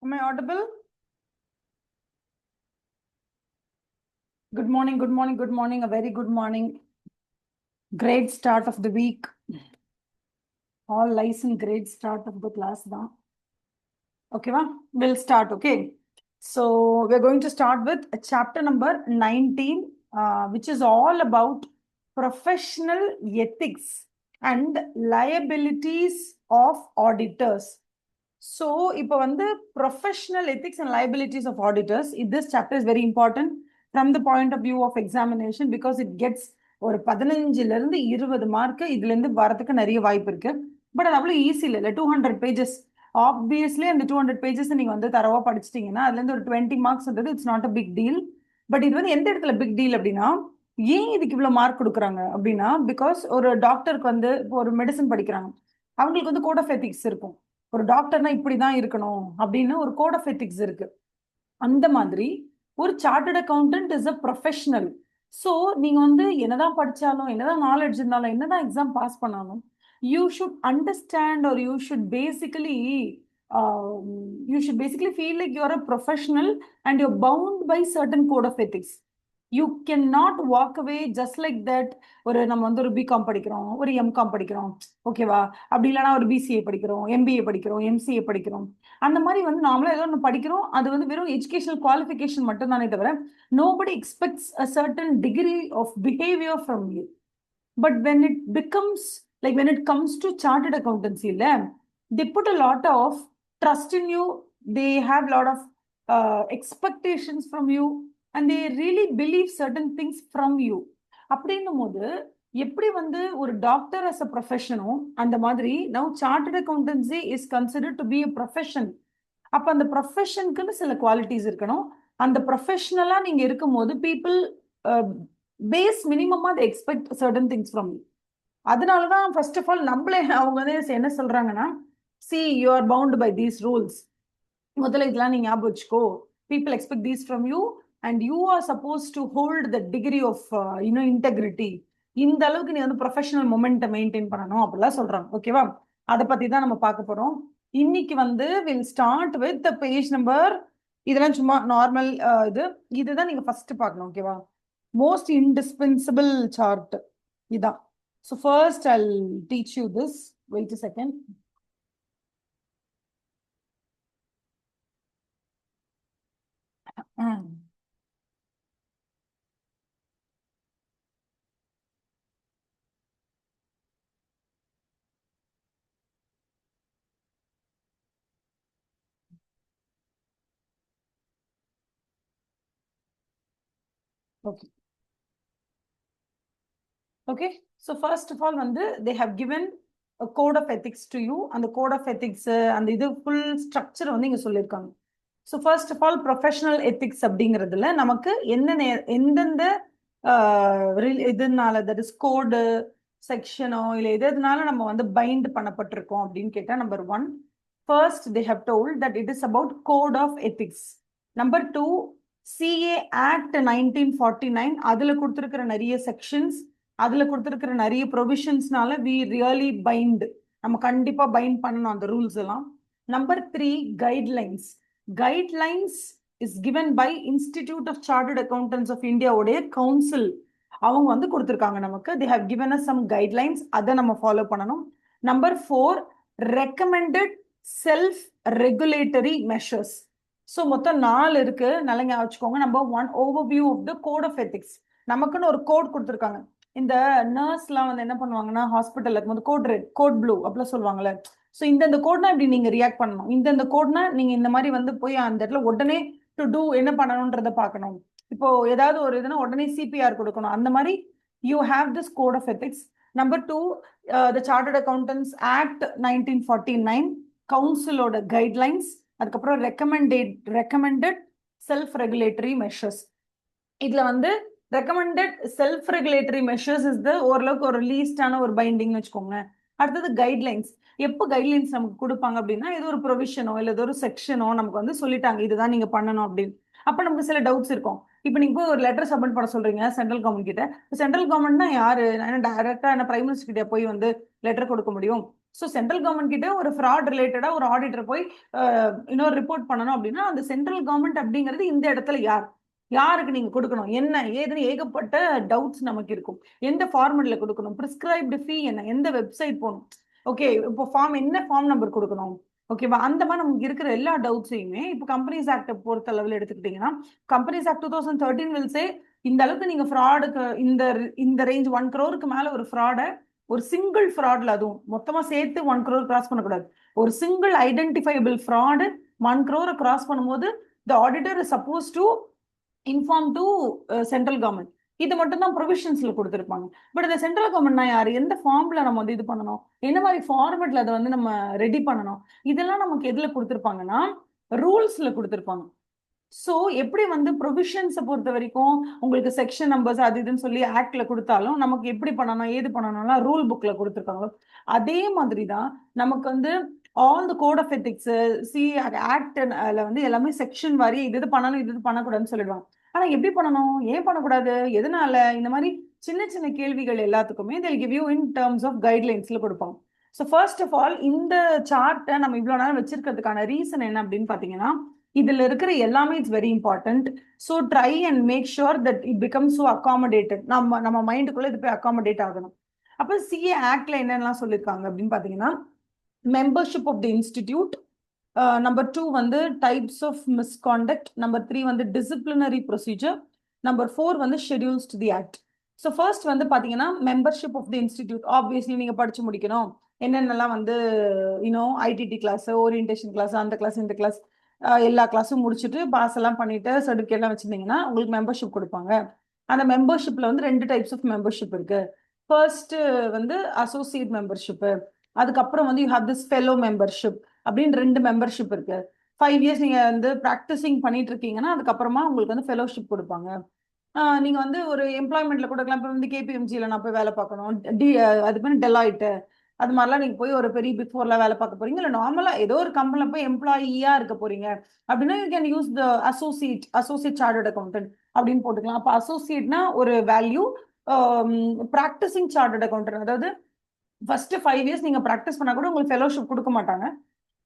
Am I audible? Good morning, good morning, good morning. A very good morning. Great start of the week. All lies in great start of the class now. Okay, we'll start. Okay. So we're going to start with chapter number 19, which is all about professional ethics and liabilities of auditors. So, இப்போ வந்து professional ethics and liabilities of auditors, this chapter is very important from the point of view of examination because it gets ஒரு 15ல இருந்து 20 mark இதுல இருந்து வரதுக்கு நிறைய வாய்ப்பு இருக்கு. பட் அது அவ்வளவு ஈஸி இல்லை. 200 பேஜஸ் ஆப்வியஸ்லி அந்த 200 பேஜஸ் நீங்க வந்து தரவா படிச்சிட்டீங்கன்னா அதுல இருந்து ஒரு 20 மார்க்ஸ்ன்றது it's not a big deal. But இது வந்து எந்த இடத்துல பிக் டீல் அப்படின்னா, ஏன் இதுக்கு இவ்வளவு மார்க் கொடுக்குறாங்க அப்படின்னா, பிகாஸ் ஒரு டாக்டருக்கு வந்து ஒரு மெடிசன் படிக்கிறாங்க, அவங்களுக்கு வந்து கோட் ஆஃப் எத்திக்ஸ் இருக்கும். ஒரு டாக்டர்னா இப்படிதான் இருக்கணும் அப்படின்னு ஒரு கோட் ஆஃப் எத்திக்ஸ் இருக்கு. அந்த மாதிரி ஒரு chartered accountant is a professional. So நீங்க வந்து என்னதான் படிச்சாலும், என்னதான் நாலேஜ் இருந்தாலும், என்னதான் எக்ஸாம் பாஸ் பண்ணாலும், you should understand or you should basically feel like you're a professional and you're bound by certain code of ethics. You cannot walk away just like that. ஒரு நம்ம வந்து ஒரு பிகாம் படிக்கிறோம், ஒரு M Com படிக்கிறோம், ஓகேவா? அப்படி இல்லைன்னா ஒரு பிசிஏ படிக்கிறோம், எம்பிஏ படிக்கிறோம், எம்சிஏ படிக்கிறோம். அந்த மாதிரி வந்து நாமளும் ஏதோ ஒன்று படிக்கிறோம், அது வந்து வெறும் எஜுகேஷனல் குவாலிஃபிகேஷன் மட்டும் தானே தவிர nobody expects a certain degree of behavior from you. But when it becomes like when it comes to chartered accountancy, they put a lot of trust in you. They have a lot of expectations from you and they really believe certain things from you. அப்படின்னும் போது எப்படி வந்து ஒரு doctor as a ப்ரொஃபஷனோ அந்த மாதிரி now chartered accountancy is considered to be a profession. அப்ப அந்த ப்ரொஃபஷனுக்குன்னு சில குவாலிட்டிஸ் இருக்கணும். அந்த ப்ரொஃபஷனலா நீங்க இருக்கும் போது பீப்புள் பேஸ் மினிமமா they expect certain things from you. அதனாலதான் ஃபர்ஸ்ட் ஆஃப் ஆல் நம்மளே அவங்க வந்து என்ன சொல்றாங்கன்னா, see you are bound by these rules. முதல்ல இதெல்லாம் நீங்க ஞாபகம் வச்சுக்கோ, people expect these from you and you are supposed to hold the degree of integrity. இந்த அளவுக்கு நீ வந்து ப்ரொஃபஷனல் மொமெண்ட்டை மெயின்டைன் பண்ணணும் அப்படிலாம் சொல்றாங்க. ஓகேவா? அதை பத்தி தான் நம்ம பார்க்க போறோம் இன்னைக்கு. வந்து will start with the page number. இதெல்லாம் சும்மா நார்மல் இதுதான் நீங்க ஃபர்ஸ்ட் பார்க்கணும். ஓகேவா? மோஸ்ட் இன்டிஸ்பென்சிபிள் சார்ட் இதான். So first I'll teach you this. Wait a second. Okay. Okay. So first of all, they have given a code of ethics to you, and the code of ethics and the full structure இங்க சொல்லிருக்காங்க. So first of all, professional ethics அப்படிங்கிறதுல நமக்கு எந்தெந்த இதனால, that is code செக்ஷனோ இல்லை எதுனால நம்ம வந்து பைண்ட் பண்ணப்பட்டிருக்கோம் அப்படின்னு கேட்டா, number 1, first they have told that it is about code of ethics. Number 2, CA Act 1949 அதுல கொடுத்திருக்கிற நிறைய செக்ஷன்ஸ், அதுல கொடுத்திருக்கிற நிறைய ப்ரொவிஷன்ஸ்னால we really bind, நம்ம கண்டிப்பா பைண்ட் பண்ணணும் அந்த ரூல்ஸ் எல்லாம். Number 3, guidelines. Guidelines is given by institute of chartered accountants of India உடைய கவுன்சில். அவங்க வந்து கொடுத்திருக்காங்க நமக்கு. they have given us some guidelines, அதை நம்ம ஃபாலோ பண்ணணும். Number 4, recommended self regulatory measures. So மொத்தம் 4 இருக்கு, நல்லா ஞாபகம் வச்சுக்கோங்க. Number 1, overview of the code of ethics. நமக்குன்னு ஒரு கோட் கொடுத்துருக்காங்க. இந்த நர்ஸ்லாம் வந்து என்ன பண்ணுவாங்கன்னா, ஹாஸ்பிட்டல் இருக்கும்போது கோட் ரெட், கோட் ப்ளூ அப்படிலாம் சொல்லுவாங்கல்ல. ஸோ இந்த கோட்னா இப்படி நீங்க ரியாக்ட் பண்ணணும், இந்த கோட்னா நீங்க இந்த மாதிரி வந்து போய் அந்த இடத்துல உடனே டு டூ என்ன பண்ணணும்ன்றத பார்க்கணும். இப்போ ஏதாவது ஒரு இதுனா உடனே சிபிஆர் கொடுக்கணும். அந்த மாதிரி you have this code of ethics. Number 2, the chartered accountants act 1949, கவுன்சிலோட கைட்லைன்ஸ், அதுக்கப்புறம் ரெக்கமெண்டட் செல்ஃப் ரெகுலேட்டரி மெஷர்ஸ். இதுல வந்து recommended self regulatory measures is the ஓரளவுக்கு ஒரு லீஸ்டான ஒரு பைண்டிங்னு வச்சுக்கோங்க. அடுத்தது கைட்லைன்ஸ். எப்போ கைட்லைன்ஸ் நமக்கு கொடுப்பாங்க அப்படின்னா, ஏதோ ஒரு ப்ரொவிஷனோ இல்லை ஏதோ ஒரு செக்ஷனோ நமக்கு வந்து சொல்லிட்டாங்க இதுதான் நீங்க பண்ணணும் அப்படின்னு. அப்ப நமக்கு சில டவுட்ஸ் இருக்கும். இப்போ நீங்க போய் ஒரு லெட்டர் சப்மிட் பண்ண சொல்றீங்க சென்ட்ரல் கவர்மெண்ட் கிட்ட. சென்ட்ரல் கவர்மெண்ட்னா யாரு? டைரக்டா என்ன பிரைம் மினிஸ்டர் கிட்ட போய் வந்து லெட்டர் கொடுக்க முடியும்? ஸோ சென்ட்ரல் கவர்மெண்ட் கிட்ட ஒரு ஃப்ராட் ரிலேட்டடா ஒரு ஆடிட்டர் போய் இன்னொரு ரிப்போர்ட் பண்ணணும் அப்படின்னா அந்த சென்ட்ரல் கவர்மெண்ட் அப்படிங்கிறது இந்த இடத்துல யாருக்கு நீங்க கொடுக்கணும், என்ன ஏதுன்னு ஏகப்பட்ட டவுட்ஸ் நமக்கு இருக்கும். எந்த ஃபார்மெட்ல கொடுக்கணும், பிரிஸ்கிரைப்டு ஃபீ என்ன, எந்த வெப்சைட் போகணும், ஓகே இப்போ என்ன ஃபார்ம் நம்பர் கொடுக்கணும், ஓகேவா, அந்த மாதிரி நமக்கு இருக்கிற எல்லா டவுட்ஸையுமே இப்போ கம்பெனிஸ் ஆக்டை பொறுத்த அளவில் எடுத்துக்கிட்டீங்கன்னா கம்பெனிஸ் ஆக்ட் 2013 வில் சே இந்த அளவுக்கு நீங்க ஃப்ராடுக்கு இந்த ரேஞ்ச் 1 crore மேல ஒரு ஃப்ராடை ஒரு சிங்கிள் ஃப்ராட்ல, அதுவும் மொத்தமா சேர்த்து 1 crore கிராஸ் பண்ணக்கூடாது, ஒரு single identifiable fraud 1 crore cross பண்ணும்போது the auditor is supposed to inform to central government. இது மட்டும் தான் ப்ரொவிஷன்ஸ்ல கொடுத்துருப்பாங்க. பட் இந்த சென்ட்ரல் கவர்மெண்ட்னா யாரு, எந்த ஃபார்ம்ல நம்ம வந்து இது பண்ணணும், என்ன மாதிரி ஃபார்மெட்ல அதை வந்து நம்ம ரெடி பண்ணணும், இதெல்லாம் நமக்கு எதுல கொடுத்துருப்பாங்கன்னா ரூல்ஸ்ல கொடுத்துருப்பாங்க. ஸோ எப்படி வந்து ப்ரொவிஷன்ஸை பொறுத்த வரைக்கும் உங்களுக்கு செக்ஷன் நம்பர்ஸ் அது இதுன்னு சொல்லி ஆக்ட்ல கொடுத்தாலும் நமக்கு எப்படி பண்ணணும் ஏது பண்ணணும்லாம் ரூல் புக்ல கொடுத்துருக்காங்க. அதே மாதிரி தான் நமக்கு வந்து all the code of ethics ஆக்ட்ல வந்து எல்லாமே செக்ஷன் வாரி இது பண்ணணும் இது பண்ணக்கூடாதுன்னு சொல்லிடுவாங்க. ஆனா எப்படி பண்ணணும், ஏன் பண்ணக்கூடாது, எதனால, இந்த மாதிரி சின்ன சின்ன கேள்விகள் எல்லாத்துக்குமே they'll give you in terms of guidelines-ல கொடுப்பாங்க. ஸோ ஃபர்ஸ்ட் ஆஃப் ஆல் இந்த சார்ட்டை நம்ம இவ்வளோ நேரம் வச்சிருக்கிறதுக்கான ரீசன் என்ன அப்படின்னு பார்த்தீங்கன்னா இதுல இருக்கிற எல்லாமே it's very important. So try and make sure that it become so accommodated, நம்ம மைண்டுக்குள்ள இது போய் அகாமடேட் ஆகணும். அப்போ சிஏ ஆக்ட்ல என்னெல்லாம் சொல்லியிருக்காங்க அப்படின்னு பார்த்தீங்கன்னா membership of the institute, number 2 வந்து டைப்ஸ் ஆஃப் மிஸ்காண்டக்ட், நம்பர் 3 வந்து டிசிப்ளினரி ப்ரொசீஜர், நம்பர் 4 வந்து schedules to the act. So first வந்து பார்த்தீங்கன்னா membership of the institute, obviously நீங்க படிச்சு முடிக்கணும், என்னென்னலாம் வந்து ஐடிடி கிளாஸ், ஓரியன்டேஷன் கிளாஸ், அந்த கிளாஸ் இந்த கிளாஸ் எல்லா கிளாஸும் முடிச்சுட்டு பாஸ் எல்லாம் பண்ணிட்டு சர்டிஃபிகேட் எல்லாம் வச்சிருந்தீங்கன்னா உங்களுக்கு மெம்பர்ஷிப் கொடுப்பாங்க. அந்த மெம்பர்ஷிப்ல வந்து 2 டைப்ஸ் ஆஃப் மெம்பர்ஷிப் இருக்கு. ஃபர்ஸ்ட் வந்து அசோசியேட் மெம்பர்ஷிப், அதுக்கப்புறம் வந்து you have this fellow membership அப்படின்னு 2 மெம்பர்ஷிப் இருக்கு. 5 years நீங்க வந்து ப்ராக்டிசிங் பண்ணிட்டு இருக்கீங்கன்னா அதுக்கப்புறமா உங்களுக்கு வந்து ஃபெலோஷிப் கொடுப்பாங்க. நீங்க வந்து ஒரு எம்ப்ளாய்மெண்ட்ல கொடுக்கலாம். இப்போ வந்து கேபிஎம்ஜியில் நான் போய் வேலை பார்க்கணும், அது பண்ணி டெலாய்ட்டு அது மாதிரிலாம் நீங்க போய் ஒரு பெரிய பிக் 4ல வேலை பார்க்க போறீங்க, இல்லை நார்மலா ஏதோ ஒரு கம்பெனில போய் எம்ப்ளாயியா இருக்க போறீங்க அப்படின்னா you can use the associate chartered accountant அப்படின்னு போட்டுக்கலாம். அப்போ அசோசியேட்னா ஒரு வேல்யூ, ப்ராக்டிசிங் சார்ட்டர்ட் அக்கௌண்டன்ட், அதாவது ஃபர்ஸ்ட் 5 years நீங்க ப்ராக்டிஸ் பண்ணா கூட உங்களுக்கு ஃபெலோஷிப் கொடுக்க மாட்டாங்க.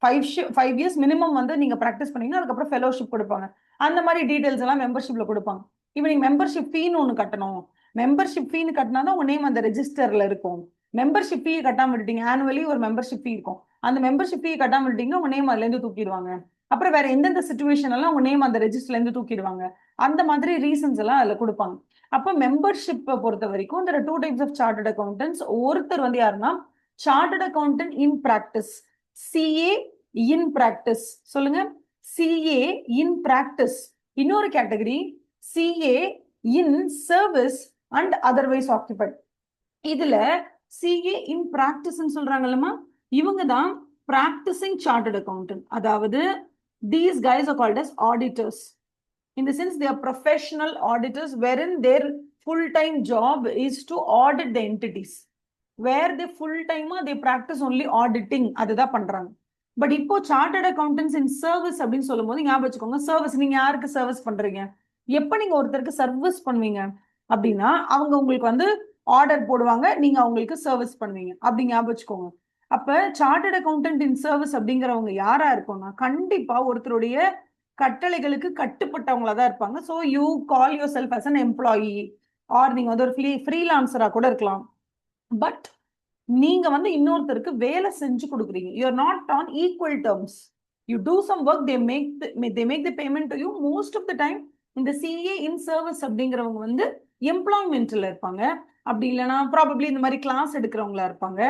5 years மினிமம் வந்து நீங்க ப்ராக்டிஸ் பண்ணீங்கன்னா அதுக்கப்புறம் ஃபெலோஷிப் கொடுப்பாங்க. அந்த மாதிரி டீடைல்ஸ் எல்லாம் மெம்பர்ஷிப்ல கொடுப்பாங்க. இப்போ நீங்க மெம்பர்ஷிப் ஃபீன்னு ஒன்று கட்டணும், மெம்பர்ஷிப் ஃபீன்னு கட்டினா தான் உங்க நேம் அந்த ரெஜிஸ்டர்ல இருக்கும். மெம்பர்ஷிப் ஃபீ கட்டாம விட்டுட்டீங்க, ஆனுவலி ஒரு மெம்பர்ஷிப் ஃபீ இருக்கும், அந்த மெம்பர்ஷிப் ஃபீ கட்டாம விட்டீங்கன்னா உங்க நேம் அதுல இருந்து தூக்கிடுவாங்க. அப்புறம் வேற எந்தெந்த சிச்சுவேஷன் எல்லாம் உங்க நேம் அந்த ரெஜிஸ்டர்ல இருந்து தூக்கிடுவாங்க. அந்த மாதிரி ரீசன்ஸ் எல்லாம் அதுல கொடுப்பாங்க. அப்ப மெம்பர்ஷிப்பை பொறுத்த வரைக்கும் there are 2 types of chartered accountants. ஒருத்தர் வந்து யாருன்னா chartered accountant in practice, CA in practice, சொல்லுங்க, சிஏ இன் பிராக்டிஸ். இன்னொரு category CA in service and otherwise occupied. இதுல சிஏ இன் பிராக்டிஸ் சொல்றாங்கல்லமா, இவங்க தான் பிராக்டிசிங் சார்ட்டர்ட் அக்கௌண்டன்ட். அதாவது these guys are called as auditors. In the sense they are professional auditors wherein their full-time job is to audit the entities. Where they full-time they practice only auditing, அதுதான் பண்றாங்க. But இப்போ chartered accountants in service அப்படின்னு சொல்லும் போது ஞாபகம் வச்சுக்கோங்க, service நீங்க யாருக்கு சர்வீஸ் பண்றீங்க, எப்ப நீங்க ஒருத்தருக்கு சர்வீஸ் பண்ணுவீங்க அப்படின்னா அவங்க உங்களுக்கு வந்து ஆர்டர் போடுவாங்க, நீங்க அவங்களுக்கு சர்வீஸ் பண்ணுவீங்க, அப்படி ஞாபகம் வச்சுக்கோங்க. அப்ப சார்ட்டர்ட் அக்கௌண்டன்ட் இன் சர்வீஸ் அப்படிங்கிறவங்க யாரா இருக்கும்னா கண்டிப்பா ஒருத்தருடைய கட்டளைகளுக்கு கட்டுப்பட்டவங்களா தான் இருப்பாங்க. So you call yourself as an employee or நீங்க வந்து ஒரு ஃப்ரீலான்சரா கூட இருக்கலாம். பட் நீங்க வந்து இன்னொருத்தருக்கு வேலை செஞ்சு கொடுக்குறீங்க, you are not on equal terms. You do some work, they make the payment to you. Most of the time இந்த சிஏ இன் சர்வீஸ் அப்படிங்கிறவங்க வந்து எம்ப்ளாய்மெண்ட்ல இருப்பாங்க, அப்படி இல்லைன்னா ப்ராபப்ளி இந்த மாதிரி கிளாஸ் எடுக்கிறவங்களா இருப்பாங்க,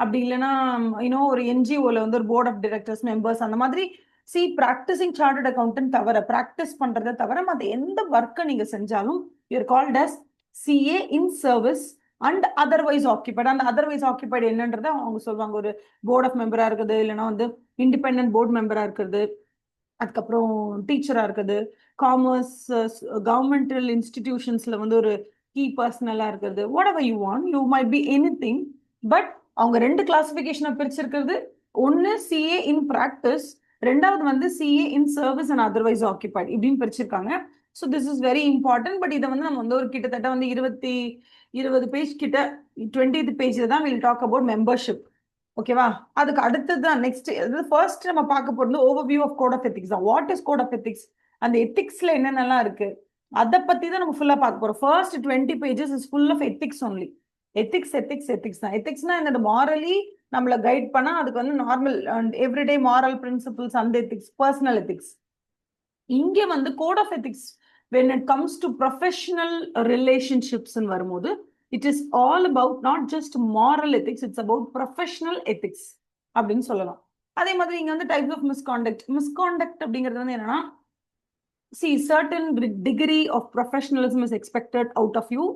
அப்படி இல்லைன்னா ஒரு என்ஜிஓல வந்து ஒரு போர்ட் ஆஃப் டைரக்டர்ஸ் மெம்பர்ஸ் அந்த மாதிரி. பிராக்டிசிங் சார்ட்டர்ட் அக்கௌண்டன்ட் தவிர, பிராக்டிஸ் பண்றதை தவிர மற்ற எந்த ஒர்க்கை நீங்க செஞ்சாலும் you are called as CA in service and otherwise occupied. அந்த அதர்வைஸ் ஆக்கிபைட் என்னன்றதை அவங்க சொல்லுவாங்க. ஒரு போர்ட் ஆஃப் மெம்பரா இருக்குது, இல்லைன்னா வந்து இண்டிபெண்டன்ட் போர்ட் மெம்பரா இருக்கிறது, அதுக்கப்புறம் டீச்சரா இருக்குது, காமர்ஸ் கவர்மெண்டல் இன்ஸ்டிடியூஷன்ஸ்ல வந்து ஒரு கீ பர்சனலா இருக்கிறது, what ever you want, you might be anything. But அவங்க 2 கிளாசிபிகேஷனை பிரிச்சிருக்கிறது, ஒன்னு சிஏ இன் பிராக்டிஸ், ரெண்டாவது வந்து CA in service and otherwise occupied இப்படின்னு பிரிச்சிருக்காங்க. So this is very important. But இதை வந்து நம்ம வந்து ஒரு கிட்டத்தட்ட வந்து 20 பேஜ் கிட்ட 20th பேஜ்ல தான் வில் டாக் அபவுட் மெம்பர்ஷிப். ஓகேவா? அதுக்கு அடுத்தது தான் நெக்ஸ்ட். ஃபர்ஸ்ட் நம்ம பார்க்க போறது overview of code of ethics தான். What is code of ethics, அந்த எத்திக்ஸ்ல என்னென்னலாம் இருக்கு அதை பத்தி தான் நம்ம ஃபுல்லா பார்க்க போறோம். First 20 pages is full of ethics only. Ethics ethics ethics தான். எத்திக்ஸ்னா என்னது, மாரலி நம்மள கைட் பண்ணா அதுக்கு வந்து normal and everyday moral principles, அந்த எத்திக்ஸ், பர்சனல் எத்திக்ஸ். இங்க வந்து code of ethics when it comes to professional relationships ன்னு வரும்போது it is all about not just moral ethics, it's about professional ethics அப்படின்னு சொல்லலாம். அதே மாதிரி இங்க வந்து types of misconduct. misconduct அப்படிங்கிறது வந்து என்னன்னா, see, certain degree of professionalism is expected out of you,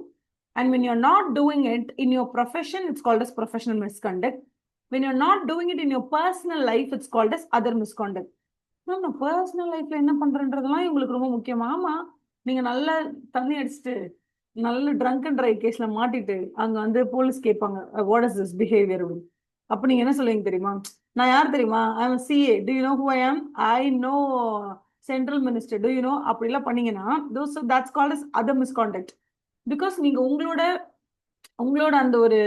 and when you're not doing it in your profession, it's called as professional misconduct. When you're not doing it in your personal life, it's called as other misconduct. Ma'am நான் personal லைஃப்ல என்ன பண்றேன்றதெல்லாம் இவங்களுக்கு ரொம்ப முக்கியமா? ஆமா, நீங்க நல்ல தண்ணி அடிச்சுட்டு நல்ல ட்ரங்க் அண்ட் டிரைவ் கேஸ்ல மாட்டிட்டு அங்க வந்து போலீஸ் கேட்பாங்க வாட் இஸ் திஸ் பிஹேவியர் அப்படின்னு. அப்ப நீங்க என்ன சொல்லுவீங்க தெரியுமா? நான் யார் தெரியுமா? I am CA, do you know who I am, I know central minister, do you know, அப்படிலாம் பண்ணீங்கன்னா that's called as other misconduct. Because நீங்க உங்களோட உங்களோட அந்த ஒரு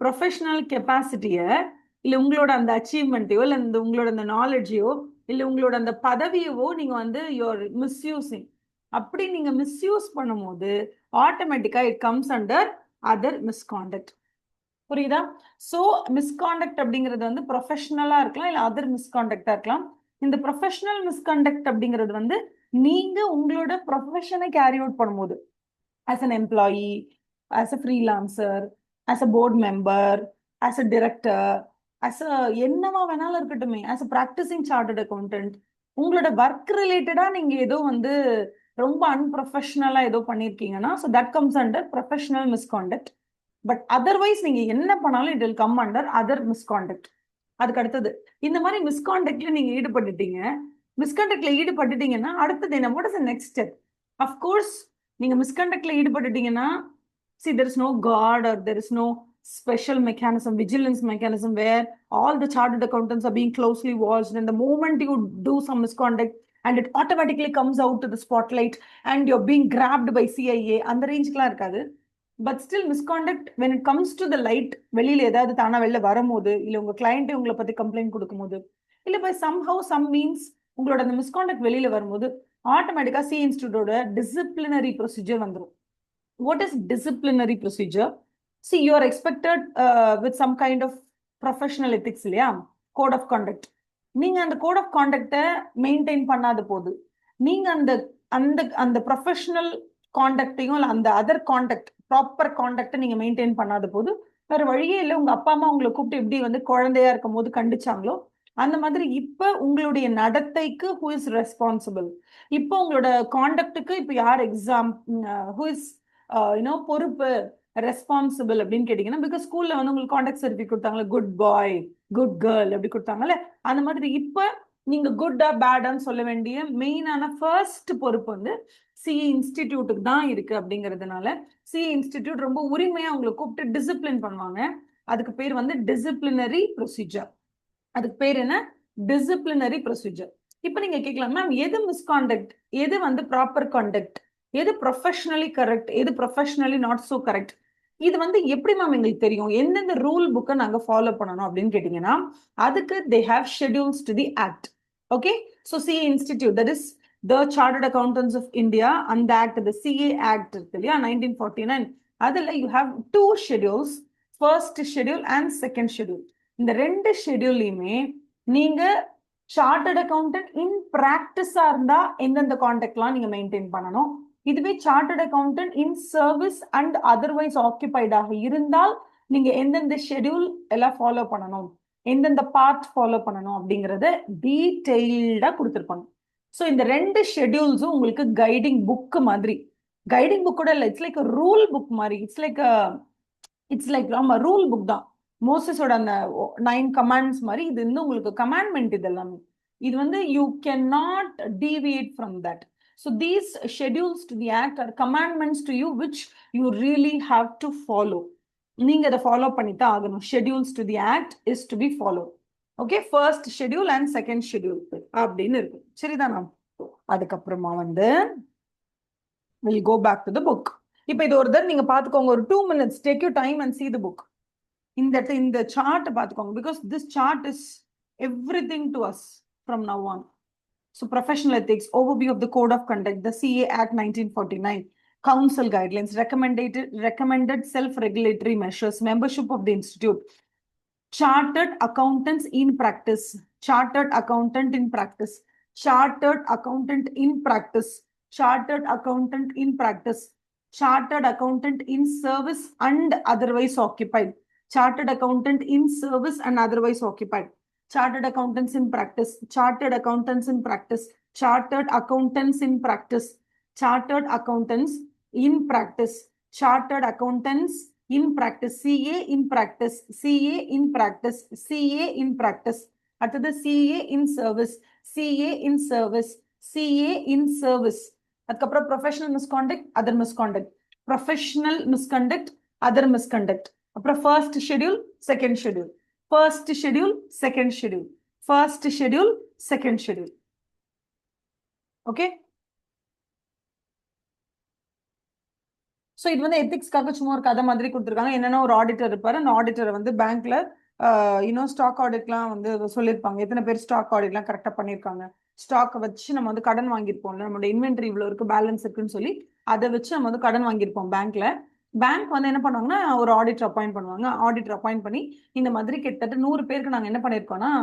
ப்ரொஃபஷனல் கெப்பாசிட்டிய, இல்ல உங்களோட அந்த அச்சீவ்மெண்ட்டையோ, இல்ல உங்களோட அந்த நாலேஜையோ, இல்ல உங்களோட அந்த பதவியவோ நீங்க வந்து யூஆர் மிஸ்யூசிங். அப்படி நீங்க மிஸ்யூஸ் பண்ணும்போது ஆட்டோமேட்டிக்கா it comes under other misconduct. புரியுதா? சோ மிஸ்காண்டக்ட் அப்படிங்கிறது வந்து ப்ரொஃபஷனலா இருக்கலாம், இல்ல அதர் மிஸ்காண்டக்டா இருக்கலாம். இந்த ப்ரொஃபஷனல் மிஸ்காண்டக்ட் அப்படிங்கிறது வந்து நீங்க உங்களோட ப்ரொஃபஷனை கேரி அவுட் பண்ணும்போது, as an employee, as a freelancer, as a board member, as a director, as a என்னவா வேணாலும் இருக்கட்டுமே, as a practicing chartered accountant, உங்களோட ஒர்க் ரிலேட்டடா நீங்க ஏதோ வந்து ரொம்ப அன்ப்ரொஃபஷனலா ஏதோ பண்ணிருக்கீங்கன்னா, so that comes under professional misconduct. But otherwise நீங்க என்ன பண்ணாலும் it will come under other misconduct. அதுக்கு அடுத்தது, இந்த மாதிரி மிஸ்காண்டக்ட்ல நீங்க ஈடுபட்டுட்டீங்கன்னா அடுத்தது என்ன, what is the next step? Of course நீங்க மிஸ்காண்டக்ட்ல ஈடுபட்டுட்டீங்கன்னா, see, there is no god or there is no special mechanism, vigilance mechanism where all the chartered accountants are being closely watched, and the moment you do some misconduct and it automatically comes out to the spotlight and you're being grabbed by CIA, அந்த ரேஞ்சுக்குலாம் இருக்காது. But still misconduct when it comes to the light, வெளியில ஏதாவது தானா வெளில வரும்போது, இல்ல உங்க கிளையண்ட் உங்களை பத்தி கம்ப்ளைண்ட் கொடுக்கும்போது, இல்ல பை சம்ஹவ் சம் மீன்ஸ் உங்களோட அந்த மிஸ்காண்டக்ட் வெளியில வரும்போது ஆட்டோமேட்டிக்கா சி இன்ஸ்டிடியூட்டோட டிசிப்ளினரி ப்ரொசீஜர் வந்துடும். What is disciplinary procedure? See, you are expected with some kind of professional ethics, இல்லையா, code of conduct. நீங்க அந்த code of conduct மெயின்டைன் பண்ணாத போது, நீங்க அந்த அந்த அந்த ப்ரொஃபஷனல் காண்டக்டையும் இல்ல அந்த அதர் காண்டக்ட், ப்ராப்பர் காண்டக்டை நீங்க மெயின்டைன் பண்ணாத போது வேற வழியே இல்லை. உங்க அப்பா அம்மா உங்களை கூப்பிட்டு எப்படி வந்து குழந்தையா இருக்கும் போது கண்டிச்சாங்களோ அந்த மாதிரி இப்ப உங்களுடைய நடத்தைக்கு ஹூ இஸ் ரெஸ்பான்சிபிள், இப்போ உங்களோட காண்டக்டுக்கு இப்ப யார் எக்ஸாம், ஹூ இஸ் பொறுப்பு, ரெஸ்பான்சிபிள் அப்படின்னு கேட்டீங்கன்னா, பிகாஸ் ஸ்கூல்ல வந்து உங்களுக்கு contact certificate கொடுத்தாங்களே, good bye good girl அப்படி கொடுத்தாங்கல்ல, அந்த மாதிரி இப்ப நீங்க குட்டா பேடான்னு சொல்ல வேண்டிய மெயினான ஃபர்ஸ்ட் பொறுப்பு வந்து சிஏ இன்ஸ்டிடியூட்டுக்கு தான் இருக்கு. அப்படிங்கிறதுனால சிஏ இன்ஸ்டிடியூட் ரொம்ப உரிமையா உங்களை கூப்பிட்டு டிசிப்ளின் பண்ணுவாங்க. அதுக்கு பேர் வந்து டிசிப்ளினரி ப்ரொசீஜர். அதுக்கு பேர் என்ன, டிசிப்ளினரி ப்ரொசீஜர். இப்ப நீங்க கேட்கலாம், மேம் எது மிஸ்காண்டக்ட், எது வந்து ப்ராப்பர் காண்டக்ட், எது ப்ரொஃபஷனலி கரெக்ட், எது ப்ரொஃபஷனலி நாட் சோ கரெக்ட், இது வந்து எப்படி மேம் எங்களுக்கு தெரியும், எந்தெந்த ரூல் புக்கை நாங்க ஃபாலோ பண்ணணும் அப்படின்னு கேட்டீங்கன்னா, அதுக்கு they have schedules to the act. Okay, so CA institute, that is the chartered accountants of India, அந்த ஆக்ட், த சிஏ ஆக்ட் இருக்கு இல்லையா, 1949, அதுல you have 2 schedules, first schedule and second schedule. இந்த 2 ஷெட்யூல்லையுமே நீங்க சார்ட்டர்ட் அக்கௌண்டன்ட் இன் பிராக்டிஸா இருந்தா எந்தெந்த கான்டாக்ட்லாம் நீங்க maintain பண்ணணும், இதுவே chartered accountant in service and otherwise ஆக்கியபைடாக இருந்தால் நீங்க எந்தெந்த ஷெட்யூல் எல்லாம் ஃபாலோ பண்ணணும், எந்தெந்த பார்ட் ஃபாலோ பண்ணணும் அப்படிங்கறத டீடைல்டா கொடுத்துருப்பாங்க. ஸோ இந்த 2 ஷெட்யூல்ஸும் உங்களுக்கு கைடிங் புக் மாதிரி, கைடிங் புக் கூட இல்லை, இட்ஸ் லைக் ரூல் புக் மாதிரி, இட்ஸ் லைக் ஆமா ரூல் புக் தான். மோசஸோட அந்த 9 கமாண்ட்ஸ் மாதிரி இது வந்து உங்களுக்கு கமாண்ட்மெண்ட். இது எல்லாமே இது வந்து you can not deviate from that. So these schedules to the act are commandments to you which you really have to follow. நீங்க அதை ஃபாலோ பண்ணித்தான் ஆகணும். schedules to the act is to be followed. Okay, first schedule and second schedule அப்படின்னு இருக்கு. சரிதானா? அதுக்கப்புறமா வந்து we'll go back to the book. இப்போ இது ஒரு தடவை நீங்க பாத்துக்கோங்க, ஒரு 2 minutes, take your time and see the book. இந்த chart பார்த்துக்கோங்க, because this chart is everything to us from now on. So professional ethics, overview of the code of conduct, the CA Act 1949, council guidelines, recommended self-regulatory measures, membership of the institute, chartered accountants in practice, chartered accountant in practice, chartered accountant in practice, chartered accountant in practice, chartered accountant in service and otherwise occupied, chartered accountant in service and otherwise occupied, chartered accountants in practice, chartered accountants in practice, chartered accountants in practice, chartered accountants in practice, chartered accountants in practice, CA in practice, CA in practice, CA in practice. அடுத்தது CA in service, CA in service, CA in service. அதுக்கப்புறம் professional misconduct, other misconduct, professional misconduct, other misconduct. அப்புறம் first schedule, second schedule, first schedule, second schedule, first schedule, second schedule. Okay. So இது வந்து எத்திக்ஸ்க்காக சும்மா ஒரு கதை மாதிரி கொடுத்துருக்காங்க. என்னன்னா ஒரு ஆடிட்டர் இருப்பாரு, அந்த ஆடிட்டரை வந்து பேங்க்ல ஸ்டாக் ஆடிட்லாம் வந்து சொல்லியிருப்பாங்க, எத்தனை பேர் ஸ்டாக் ஆடிட்லாம் கரெக்டாக பண்ணியிருக்காங்க, ஸ்டாக்கை வச்சு நம்ம வந்து கடன் வாங்கியிருப்போம்ல, நம்மளோட இன்வென்ட்ரி இவ்வளோ இருக்கு, பேலன்ஸ் இருக்குன்னு சொல்லி அதை வச்சு நம்ம வந்து கடன் வாங்கியிருப்போம் பேங்க்ல. பேங்க் வந்து என்ன பண்ணுவாங்கன்னா ஒரு ஆடிட்டர் அப்பாயிண்ட் பண்ணுவாங்க. ஆடிட்டர் அப்பாயிண்ட் பண்ணி இந்த மாதிரி கிட்டத்தட்ட 100 பேருக்கு நாங்கள் என்ன பண்ணியிருக்கோம்னா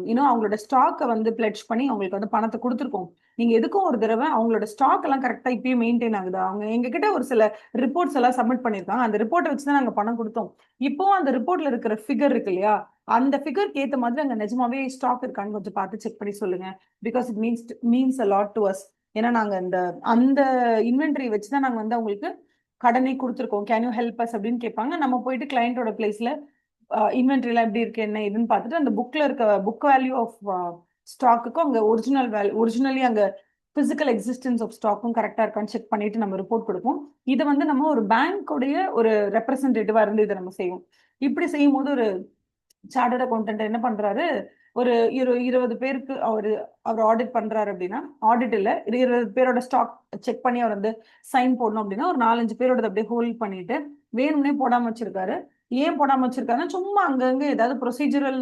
இன்னும் அவங்களோட ஸ்டாக்கை வந்து பிளட்ஜ் பண்ணி அவங்களுக்கு வந்து பணத்தை கொடுத்துருக்கோம். நீங்க எதுக்கும் ஒரு தடவை அவங்களோட ஸ்டாக் எல்லாம் கரெக்டா இப்பயும் மெயின்டைன் ஆகுதா, அவங்க எங்ககிட்ட ஒரு சில ரிப்போர்ட்ஸ் எல்லாம் சப்மிட் பண்ணிருக்காங்க, அந்த ரிப்போர்ட்டை வச்சுதான் நாங்க பணம் கொடுத்தோம். இப்போ அந்த ரிப்போர்ட்ல இருக்கிற ஃபிகர் இருக்கு இல்லையா, அந்த ஃபிகருக்கு ஏத்த மாதிரி அங்க நிஜமாவே ஸ்டாக் இருக்கான்னு கொஞ்சம் பார்த்து செக் பண்ணி சொல்லுங்க. Because it means a lot to us. ஏன்னா நாங்க அந்த இன்வென்ட்ரி வச்சுதான் நாங்க வந்து அவங்களுக்கு கடனை கொடுத்துருக்கோம். கேன் யூ ஹெல்ப் அஸ் அப்படின்னு கேட்பாங்க. நம்ம போயிட்டு கிளையண்டோட பிளேஸ்ல இன்வென்ட்ரிலாம் எப்படி இருக்கு என்ன இதுன்னு பார்த்துட்டு அந்த புக்ல இருக்க புக் வேல்யூ ஆஃப் ஸ்டாக்குக்கும் அங்க ஒரிஜினலி அங்க பிசிக்கல் எக்ஸிஸ்டன்ஸ் ஆஃப் ஸ்டாக்கும் கரெக்டா இருக்கான்னு செக் பண்ணிட்டு நம்ம ரிப்போர்ட் கொடுப்போம். இதை வந்து நம்ம ஒரு பேங்கோடைய ஒரு ரெப்ரசன்டேட்டிவா இருந்து இதை நம்ம செய்வோம். இப்படி செய்யும் போது ஒரு சார்ட்டர்ட் அக்கௌண்டன்ட் என்ன பண்றாரு, ஒரு 20 பேருக்கு அவர் ஆடிட் பண்றாரு அப்படின்னா, ஆடிட் இல்ல 20 பேரோட ஸ்டாக் செக் பண்ணி அவர் வந்து சைன் போடணும் அப்படின்னா ஒரு 4-5 பேரோட அப்படியே ஹோல்ட் பண்ணிட்டு வேணும்னே போடாம வச்சிருக்காரு. ஏன் போடாம வச்சிருக்காருன்னா சும்மா அங்கங்க ஏதாவது ப்ரொசீஜரல்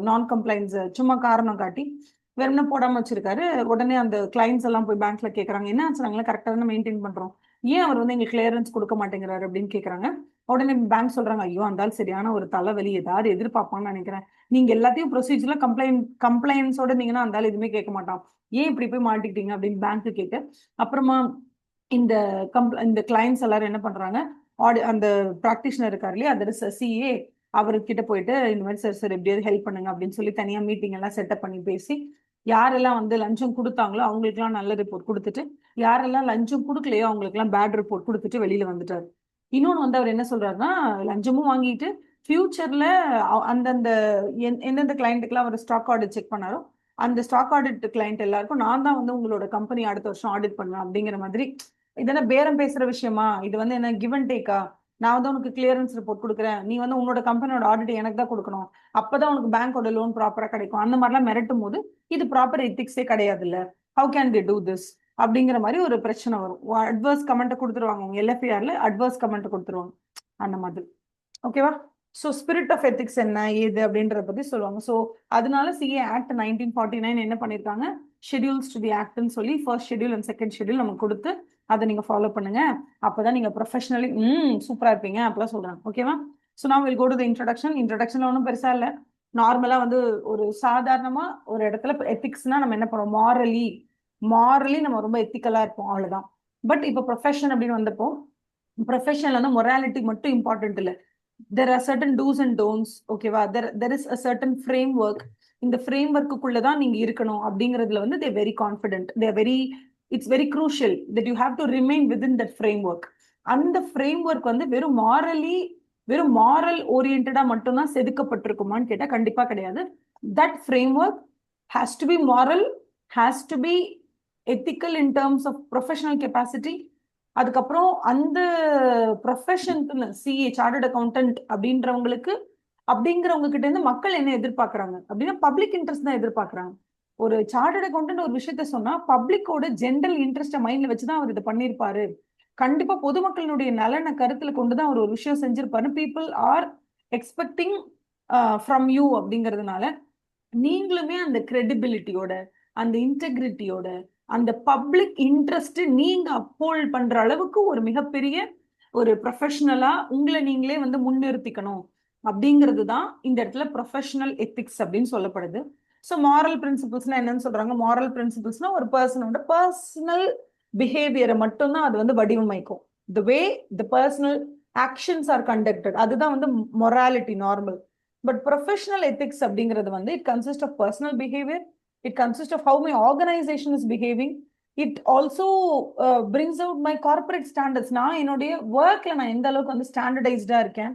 நான் கம்ப்ளைண்ட்ஸ் சும்மா காரணம் காட்டி வெறும்னா போடாம வச்சிருக்காரு. உடனே அந்த கிளைண்ட்ஸ் எல்லாம் போய் பேங்க்ல கேட்கறாங்க, என்ன ஆச்சு, நாங்களே கரெக்டா தான் மெயின்டைன் பண்றோம், ஏன் அவர் வந்து எங்களுக்கு கிளியரன்ஸ் கொடுக்க மாட்டேங்கிறாரு அப்படின்னு கேட்கறாங்க. உடனே பேங்க் சொல்றாங்க, ஐயோ அந்தாலும் சரியான ஒரு தலைவலி, ஏதாவது எதிர்பார்ப்பான்னு நினைக்கிறேன், நீங்க எல்லாத்தையும் ப்ரொசீஜர்ல கம்ப்ளைண்ட்ஸோட இருந்தீங்கன்னா அந்தாலும் எதுவுமே கேட்க மாட்டான், ஏன் இப்படி போய் மாட்டிக்கிட்டீங்க அப்படின்னு பேங்க் கேட்டு அப்புறமா இந்த கிளைண்ட்ஸ் எல்லாரும் என்ன பண்றாங்க, அந்த பிராக்டிஷனர் இருக்காரு இல்லையா, அது சிஏ, அவர்கிட்ட போயிட்டு இந்த மாதிரி சார் எப்படியாவது ஹெல்ப் பண்ணுங்க அப்படின்னு சொல்லி தனியா மீட்டிங் எல்லாம் செட்டப் பண்ணி பேசி யாரெல்லாம் வந்து லஞ்சம் கொடுத்தாங்களோ அவங்களுக்குலாம் நல்ல ரிப்போர்ட் கொடுத்துட்டு, யாரெல்லாம் லஞ்சம் கொடுக்கலையோ அவங்களுக்குலாம் பேட் ரிப்போர்ட் கொடுத்துட்டு வெளியில வந்துட்டாரு. இன்னொன்னு வந்து அவர் என்ன சொல்றாருன்னா, லஞ்சமும் வாங்கிட்டு ஃபியூச்சர்ல அந்தந்த எந்தெந்த கிளைண்ட்டுக்கெல்லாம் அவர் ஸ்டாக் ஆடிட் செக் பண்ணாரோ அந்த ஸ்டாக் ஆடிட் கிளைண்ட் எல்லாருக்கும் நான் தான் வந்து உங்களோட கம்பெனி அடுத்த வருஷம் ஆடிட் பண்ணுவேன் அப்படிங்கிற மாதிரி. இதெல்லாம் பேரம் பேசுற விஷயமா, இது வந்து என்ன கிவ் அண்ட் டேக்கா, நான் வந்து உனக்கு கிளியரன்ஸ் ரிப்போர்ட் கொடுக்குறேன், நீ வந்து உன்னோட கம்பெனியோட ஆடிட் எனக்கு தான் கொடுக்கணும், அப்பதான் உனக்கு பேங்கோட லோன் ப்ராப்பரா கிடைக்கும், அந்த மாதிரிலாம் மிரட்டும் போது இது ப்ராப்பர் எத்திக்ஸே கிடையாது இல்ல, how can they do this அப்படிங்கிற மாதிரி ஒரு பிரச்சனை வரும். அட்வர்ஸ் கமெண்ட் கொடுத்துருவாங்க, உங்க எல்எஃப்ஆர்ல அட்வர்ஸ் கமெண்ட் கொடுத்துருவாங்க அந்த மாதிரி. ஓகேவா? ஸோ ஸ்பிரிட் ஆஃப் எத்திக்ஸ் என்ன ஏது அப்படின்றத பத்தி சொல்லுவாங்க. ஸோ அதனால சிஏ ஆக்ட் 1949 என்ன பண்ணிருக்காங்க, ஷெடியூல்ஸ் டு தி ஆக்ட்னு சொல்லி first schedule and second schedule நமக்கு கொடுத்து அதை நீங்க ஃபாலோ பண்ணுங்க, அப்பதான் நீங்க ப்ரொஃபஷனலி சூப்பரா இருப்பீங்க அப்படிலாம் சொல்றாங்க. ஓகேவா? ஸோ நான் வில் கோ டு தி இன்ட்ரடக்ஷன்ல ஒன்றும் பெருசா இல்லை, நார்மலா வந்து ஒரு சாதாரணமா ஒரு இடத்துல எத்திக்ஸ்னா நம்ம என்ன பண்ணுவோம், மாரலி நம்ம ரொம்ப எத்திக்கலா இருப்போம், அவ்வளவுதான். பட் இப்போ ப்ரொஃபஷன் அப்படின்னு வந்தப்போ ப்ரொஃபஷன்ல வந்து மொராலிட்டி மட்டும் இம்பார்ட்டன்ட் இல்லை, there are certain do's and don'ts. ஓகேவா? there is a certain framework. இந்த framework-க்குள்ள தான் நீங்க இருக்கணும் அப்படிங்கிறதுல வந்து they are very confident, it's very crucial that you have to remain within that framework. அந்த framework வந்து வெறும் moral oriented மட்டும்தான் செதுக்கப்பட்டிருக்குமான்னு கேட்டா கண்டிப்பா கிடையாது. that framework has to be moral, has to be ethical in terms of professional capacity. அதுக்கப்புறம் அந்த ப்ரொஃபஷனுக்கு CA chartered accountant அப்படிங்கிறவங்க கிட்ட இருந்து மக்கள் என்ன எதிர்பார்க்கறாங்க அப்படின்னா பப்ளிக் இன்ட்ரெஸ்ட் தான் எதிர்பார்க்கறாங்க. ஒரு சார்ட்டர்ட் அக்கௌண்டன்ட் ஒரு விஷயத்த சொன்னா பப்ளிக்கோட ஜென்ரல் இன்ட்ரெஸ்ட மைண்ட்ல வச்சுதான் அவர் இதை பண்ணிருப்பாரு, கண்டிப்பா பொதுமக்களினுடைய நலனை கருத்துல கொண்டுதான் அவர் ஒரு விஷயம் செஞ்சிருப்பாரு. People are expecting from you அப்படிங்கிறதுனால நீங்களுமே அந்த கிரெடிபிலிட்டியோட, அந்த இன்டெகிரிட்டியோட, அந்த பப்ளிக் இன்ட்ரெஸ்ட் நீங்க அப்போல் பண்ற அளவுக்கு ஒரு மிகப்பெரிய ஒரு ப்ரொஃபஷனலா உங்களை நீங்களே வந்து முன்னிறுத்திக்கணும் அப்படிங்கிறது தான் இந்த இடத்துல ப்ரொஃபஷனல் எத்திக்ஸ் அப்படின்னு சொல்லப்படுது. ஸோ மாரல் பிரின்சிபிள்ஸ்னா என்னன்னு சொல்றாங்க? மாரல் பிரின்சிபிள்ஸ்னா ஒரு பர்சனோட பர்சனல் பிஹேவியரை மட்டும்தான் அது வந்து வடிவமைக்கும். The way the personal actions are conducted, அதுதான் வந்து morality normal. But professional ethics அப்படிங்கிறது வந்து it consist of personal behaviour, it consist of how my organisation is behaving, it also brings out my corporate standards. நான் என்னுடைய ஒர்க்ல நான் எந்த அளவுக்கு வந்து ஸ்டாண்டர்டைஸ்டா இருக்கேன்,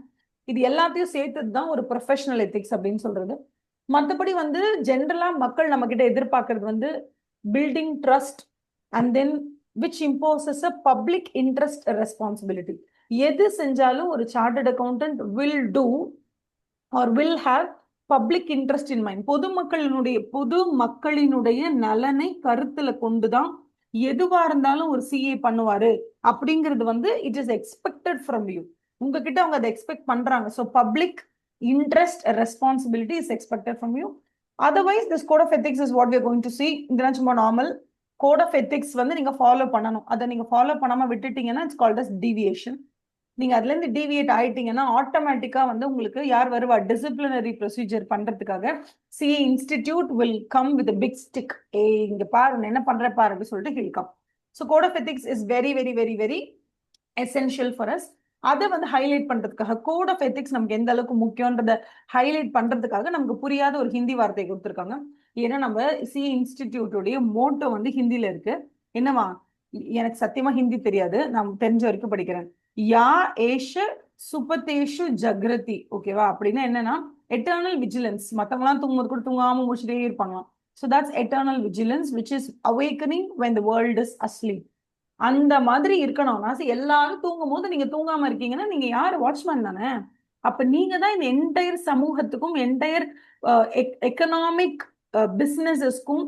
இது எல்லாத்தையும் சேர்த்தது தான் ஒரு ப்ரொஃபஷனல் எத்திக்ஸ் அப்படின்னு சொல்றது. மற்றபடி வந்து ஜென்ரலா மக்கள் நம்ம கிட்ட எதிர்பார்க்கறது வந்து building trust and then which imposes a public interest responsibility. எது செஞ்சாலும் ஒரு chartered accountant will do or will have public interest in mind. பொது மக்களினுடைய நலனை கருத்துல கொண்டுதான் எதுவா இருந்தாலும் ஒரு சிஏ பண்ணுவாரு அப்படிங்கிறது வந்து it is expected from you. உங்ககிட்ட அவங்க அதை எக்ஸ்பெக்ட் பண்றாங்க. So public interest responsibility is expected from you. Otherwise this code of ethics is what we are going to see. இதெல்லாம் சும்மா நார்மல் கோட் ஆஃப் எத்திக்ஸ் வந்து நீங்க ஃபாலோ பண்ணணும். அதை நீங்க ஃபாலோ பண்ணாம விட்டுட்டீங்கன்னா இட்ஸ் கால்ட் அஸ் டீவியேஷன். நீங்க அதுல இருந்து டீவியேட் ஆயிட்டீங்கன்னா ஆட்டோமேட்டிக்கா வந்து உங்களுக்கு யார் வருவா? டிசிப்ளினரி ப்ரொசீஜர் பண்றதுக்காக CA institute will come with big stick. ஏ இங்க பாரு என்ன பண்ற பாரு அப்படின்னு சொல்லிட்டு will come. So code of ethics is very very very very essential for us. அதை வந்து ஹைலைட் பண்றதுக்காக கோட் ஆஃப் எத்திக்ஸ் நமக்கு எந்த அளவுக்கு முக்கியன்றத ஹைலைட் பண்றதுக்காக நமக்கு புரியாத ஒரு ஹிந்தி வார்த்தையை கொடுத்துருக்காங்க. ஏன்னா நம்ம சிஏ இன்ஸ்டிடியூட்டோடைய மோட்டோ வந்து ஹிந்தில இருக்கு. என்னவா? எனக்கு சத்தியமா ஹிந்தி தெரியாது, நான் தெரிஞ்ச வரைக்கும் படிக்கிறேன். யா ஏஷ சுபதேஷு ஜக்ரதி. ஓகேவா? அப்படின்னா என்னன்னா எட்டர்னல் விஜிலன்ஸ். மத்தவங்களாம் தூங்கும்போது கூட தூங்காம முடிச்சுட்டே இருப்பாங்களாம். So that's eternal vigilance which is awakening when the world is asleep. அந்த மாதிரி இருக்கணும்னா எல்லாரும் தூங்கும் போது நீங்க தூங்காம இருக்கீங்கன்னா நீங்க யாரு? வாட்ச்மேன் தானே. அப்ப நீங்க தான் இந்த என்டையர் சமூகத்துக்கும் என்டையர் எக்கனாமிக் பிசினஸஸ்க்கும்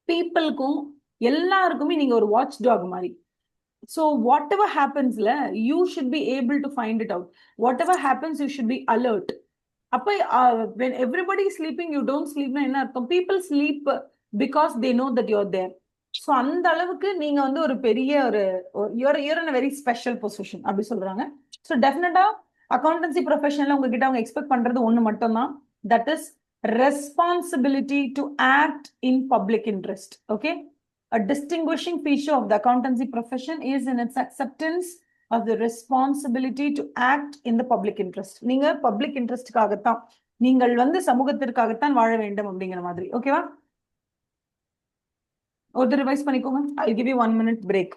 பீப்புளுக்கும் எல்லாருக்குமே நீங்க ஒரு வாட்ச் டாக் மாதிரி. So whatever happens, you should be able to find it out. Whatever happens, you should be alert. அப்ப when everybody is sleeping, you don't sleep னா என்ன அர்த்தம்? People sleep because they know that you're there. So அந்த அளவுக்கு நீங்க வந்து ஒரு பெரிய ஒரு you're in a very special position அப்படி சொல்றாங்க. ஸோ டெஃபினட்டா அக்கௌண்டன்சி ப்ரொஃபஷன்ல உங்ககிட்ட அவங்க எக்ஸ்பெக்ட் பண்றது ஒண்ணு மட்டும்தான், that is responsibility to act in public interest. Okay. A distinguishing feature of the accountancy profession is in its acceptance of the responsibility to act in the public interest. நீங்க public இன்ட்ரெஸ்ட்காகத்தான், நீங்கள் வந்து சமூகத்திற்காகத்தான் வாழ வேண்டும் அப்படிங்கிற மாதிரி. ஓகேவா? ஒரு ரிவைஸ் பண்ணிக்கோங்க. I'll give you 1 minute break.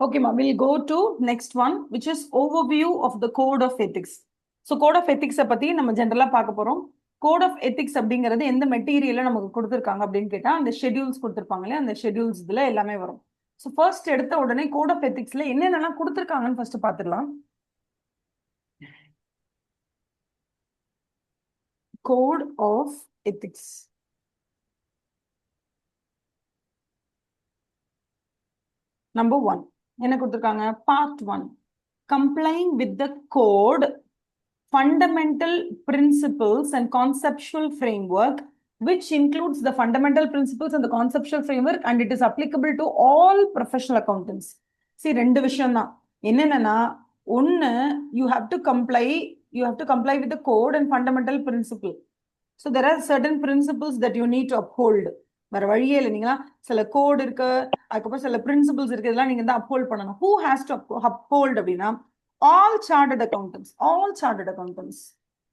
Okay, ma, we'll go to next one, which is overview of the code of ethics. So code of ethics பத்தி நம்ம ஜெனரலா பார்க்க போறோம். கோட் ஆஃப் எத்திக்ஸ் அப்படிங்கிறது எந்த மெட்டீரியல நமக்கு கொடுத்துருக்காங்க அப்படின்னு கேட்டா அந்த ஷெட்யூல்ஸ் கொடுத்துருப்பாங்களே அந்த ஷெட்யூல்ஸ் இதுல எல்லாமே வரும். ஸோ ஃபர்ஸ்ட் எடுத்த உடனே கோட் ஆஃப் எத்திக்ஸ்ல என்னென்னலாம் கொடுத்துருக்காங்கன்னு ஃபர்ஸ்ட் பார்த்துடலாம். கோட் ஆஃப் எத்திக்ஸ் நம்பர் 1 என்ன கொடுத்துருக்காங்க? Part 1 complying with the code, fundamental principles and conceptual framework, which includes the fundamental principles and the conceptual framework, and it is applicable to all professional accountants. See, ரெண்டு விஷயம் தான். என்னன்னா ஒன்னு, you have to comply with the code and fundamental principle. So there are certain principles that you need to uphold. வேற வழியே இல்லை. நீங்களா சில கோட் இருக்கு, அதுக்கப்புறம் சில பிரின்சிபிள்ஸ் இருக்கு, இதெல்லாம் நீங்க தான் அப்ஹோல்ட் பண்ணணும். Who has to uphold அப்படின்னா all chartered accountants.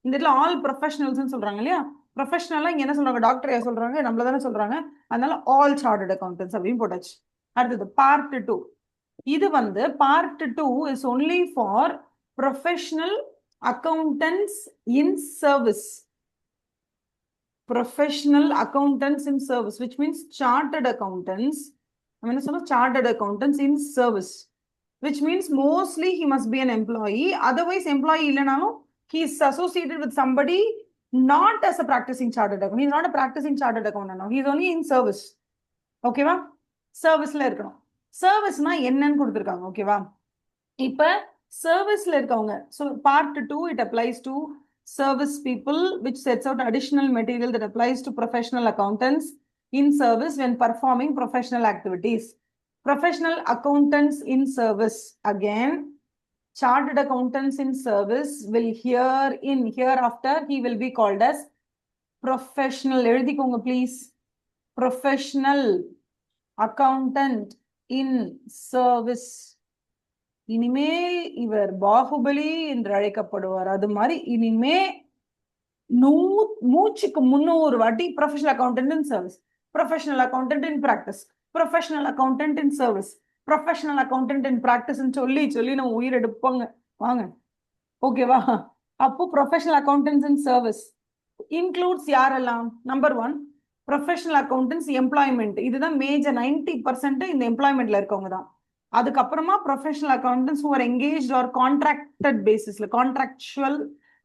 இந்த இடத்துல all professionals சொல்றாங்க இல்லையா? ப்ரொஃபஷனலா இங்க என்ன சொல்றாங்க? டாக்டர் சொல்றாங்க, நம்மள தானே சொல்றாங்க. அதனால all chartered accountants அப்படின்னு போட்டாச்சு. அடுத்தது பார்ட் 2. இது வந்து part 2 is only for professional accountants in service. Professional accountants in service, which means chartered accountants. I mean, chartered accountants in service, which means mostly he must be an employee. Otherwise, employee illanalo, he is associated with somebody not as a practicing chartered accountant. He is not a practicing chartered accountant now. He is only in service. Okay va? Service la irukkom. Service na என்னன்னு கொடுத்திருக்காங்க. Okay va? இப்ப service la இருக்கவங்க. So part 2 it applies to service people, which sets out additional material that applies to professional accountants in service when performing professional activities. Professional accountants in service, again, chartered accountants in service will hereafter he will be called as professional. எழுதிக்கோங்க please. Professional accountant in service. இனிமேல் இவர் பாகுபலி என்று அழைக்கப்படுவார். அது மாதிரி இனிமே மூச்சுக்கு 300 வாட்டி professional accountant in service, professional accountant in practice, professional accountant in service, professional accountant in practice சொல்லி சொல்லி நம்ம உயிர் எடுப்பாங்க. வாங்க, ஓகேவா? அப்போ professional accountants in service includes யாரெல்லாம்? Number 1 professional accountants employment. இதுதான் மேஜர் 90% இந்த எம்ப்ளாய்மெண்ட்ல இருக்கவங்க தான். அதுக்கப்புறமா professional accountants who are engaged or contracted basisல, contractual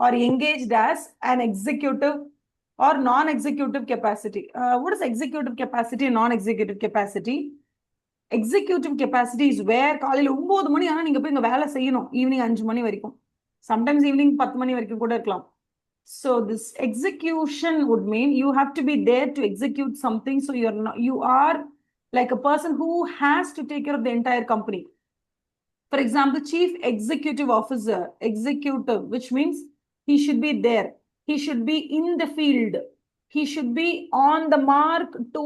or engaged as an executive or non-executive capacity. What is executive capacity and non-executive capacity? Executive capacity is where காலையில 9 மணி ஆனா நீங்க போய் இங்க வேலை செய்யணும், ஈவினிங் 5 மணி வரைக்கும், சம்டைம்ஸ் ஈவினிங் 10 மணி வரைக்கும் கூட இருக்கலாம். So this execution would mean you have to be there to execute something. So you are like a person who has to take care of the entire company. For example, chief executive officer, executive, which means he should be there. He should be in the field. He should be on the mark to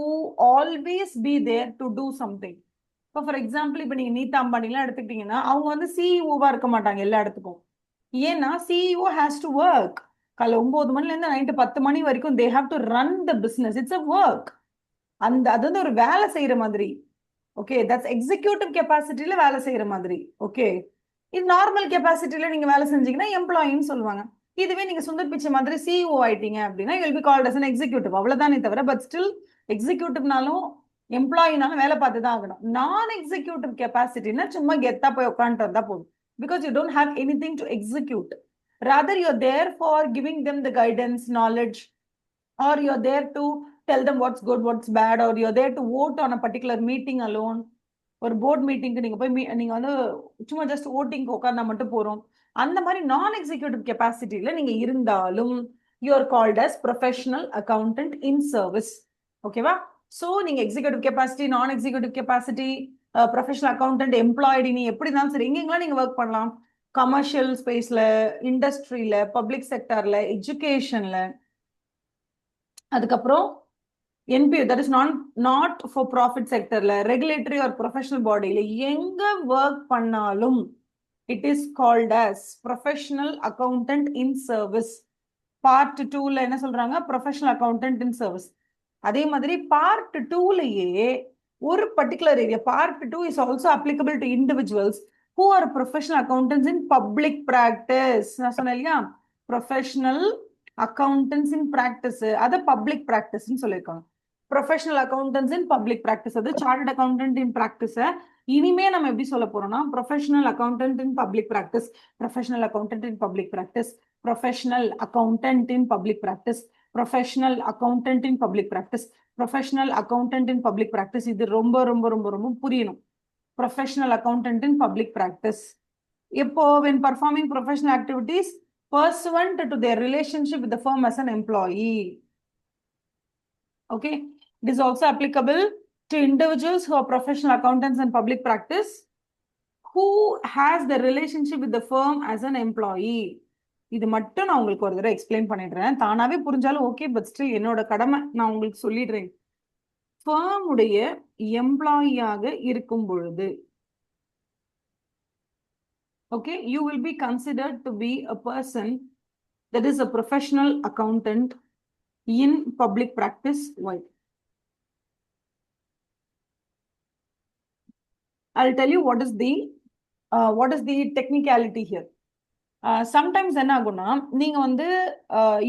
always be there to do something. So for example, இப்ப நீங்க நீதா அம்பானிலாம் எடுத்துக்கிட்டீங்கன்னா அவங்க வந்து சிஇஓவா இருக்க மாட்டாங்க எல்லா இடத்துக்கும். ஏன்னா சிஇஓ has to work. காலை 9 மணில இருந்து நைட்டு 10 மணி வரைக்கும் they have to run the business. It's a work. அது வந்து ஒரு வேலை செய்யற மாதிரி. ஓகே, தட்ஸ் எக்ஸிக்யூட்டிவ் கெப்பாசிட்டியில வேலை செய்யற மாதிரி. ஓகே, இது நார்மல் கெப்பாசிட்டியில நீங்க வேலை செஞ்சீங்கன்னா எம்ப்ளாயின்னு சொல்லுவாங்க. இதுவே நீங்க சுந்தர் பிச்சை மாதிரி சிஇஓ ஆயிட்டீங்க அப்படின்னா will be called as an executive. அவ்வளவுதானே தவிர பட் ஸ்டில் எக்ஸிக்யூட்டிவ்னாலும் எம்ப்ளாயினாலும் வேலை பார்த்து தான் ஆகணும். நான் எக்ஸிக்யூட்டிவ் கெப்பாசிட்டின்னா சும்மா கெத்தா போய் உட்காந்துட்டு வந்தா போதும். Because you don't have anything to execute. Rather you are there for giving them the guidance, knowledge, or you're there to tell them what's good, what's bad, or you're there to vote on a particular meeting alone. ஒரு board மீட்டிங்க்கு நீங்க போய் நீங்க வந்து சும்மா just voting உட்கார்ந்தா மட்டும் போறோம். அந்த மாதிரி நான் எக்ஸிக்யூட்டிவ் கெப்பாசிட்டியில நீங்க இருந்தாலும் you are called as professional accountant in service. ஓகேவா? சோ நீங்க எக்ஸிக்யூட்டிவ் கெப்பாசிட்டி, நான் executive capacity, professional accountant, employed, நீ எப்படி இருந்தாலும் சரி எங்கெங்கெல்லாம் நீங்க ஒர்க் பண்ணலாம். கமர்ஷியல் ஸ்பேஸ்ல, இண்டஸ்ட்ரியில, பப்ளிக் செக்டர்ல, எஜுகேஷன்ல, அதுக்கப்புறம் NPO, that is not for profit செக்டர்ல, ரெகுலேட்டரி ஆர் ப்ரொஃபஷனல் பாடியில எங்க ஒர்க் பண்ணாலும் it is called as professional accountant in service. Part 2ல என்ன சொல்றாங்க? Professional accountant in service. அதே மாதிரி பார்ட் 2லயே ஒரு particular area. Part 2 is also applicable to individuals who are professional accountants in public practice. நான் சொன்னேன் இல்லையா, ப்ரொஃபஷனல் அக்கௌண்டன்ஸ் இன் பிராக்டிஸ், அதை பப்ளிக் பிராக்டிஸ்ன்னு சொல்லியிருக்காங்க. Professional accountants in public practice, அது சார்ட்டர்ட் அக்கௌண்டன்ட் இன் பிராக்டிஸ இனிமே நம்ம எப்படி சொல்ல போறோம்னா professional accountant in public practice, professional accountant in public practice, professional accountant in public practice, professional accountant in public practice, professional accountant in public practice. இது ரொம்ப ரொம்ப ரொம்ப ரொம்ப புரியணும். Professional accountant in public practice. When performing professional activities pursuant to their relationship with the firm as an employee. Okay. It is also applicable to individuals who are professional accountants in public practice who has the relationship with the firm as an employee. இது மட்டும் நான் உங்களுக்கு ஒரு தடவை explain பண்ணிடுறேன். தானாவே புரிஞ்சாலும் okay, but still என்னோட கடமை நான் உங்களுக்கு சொல்லிடுறேன். ஃபர்முடைய எம்ப்ளாயியாக இருக்கும் பொழுது, okay, you will be considered to be a person that is a professional accountant in public practice. Why? I'll tell you what is the technicality here. Sometimes என்ன ஆகும்னா, நீங்க வந்து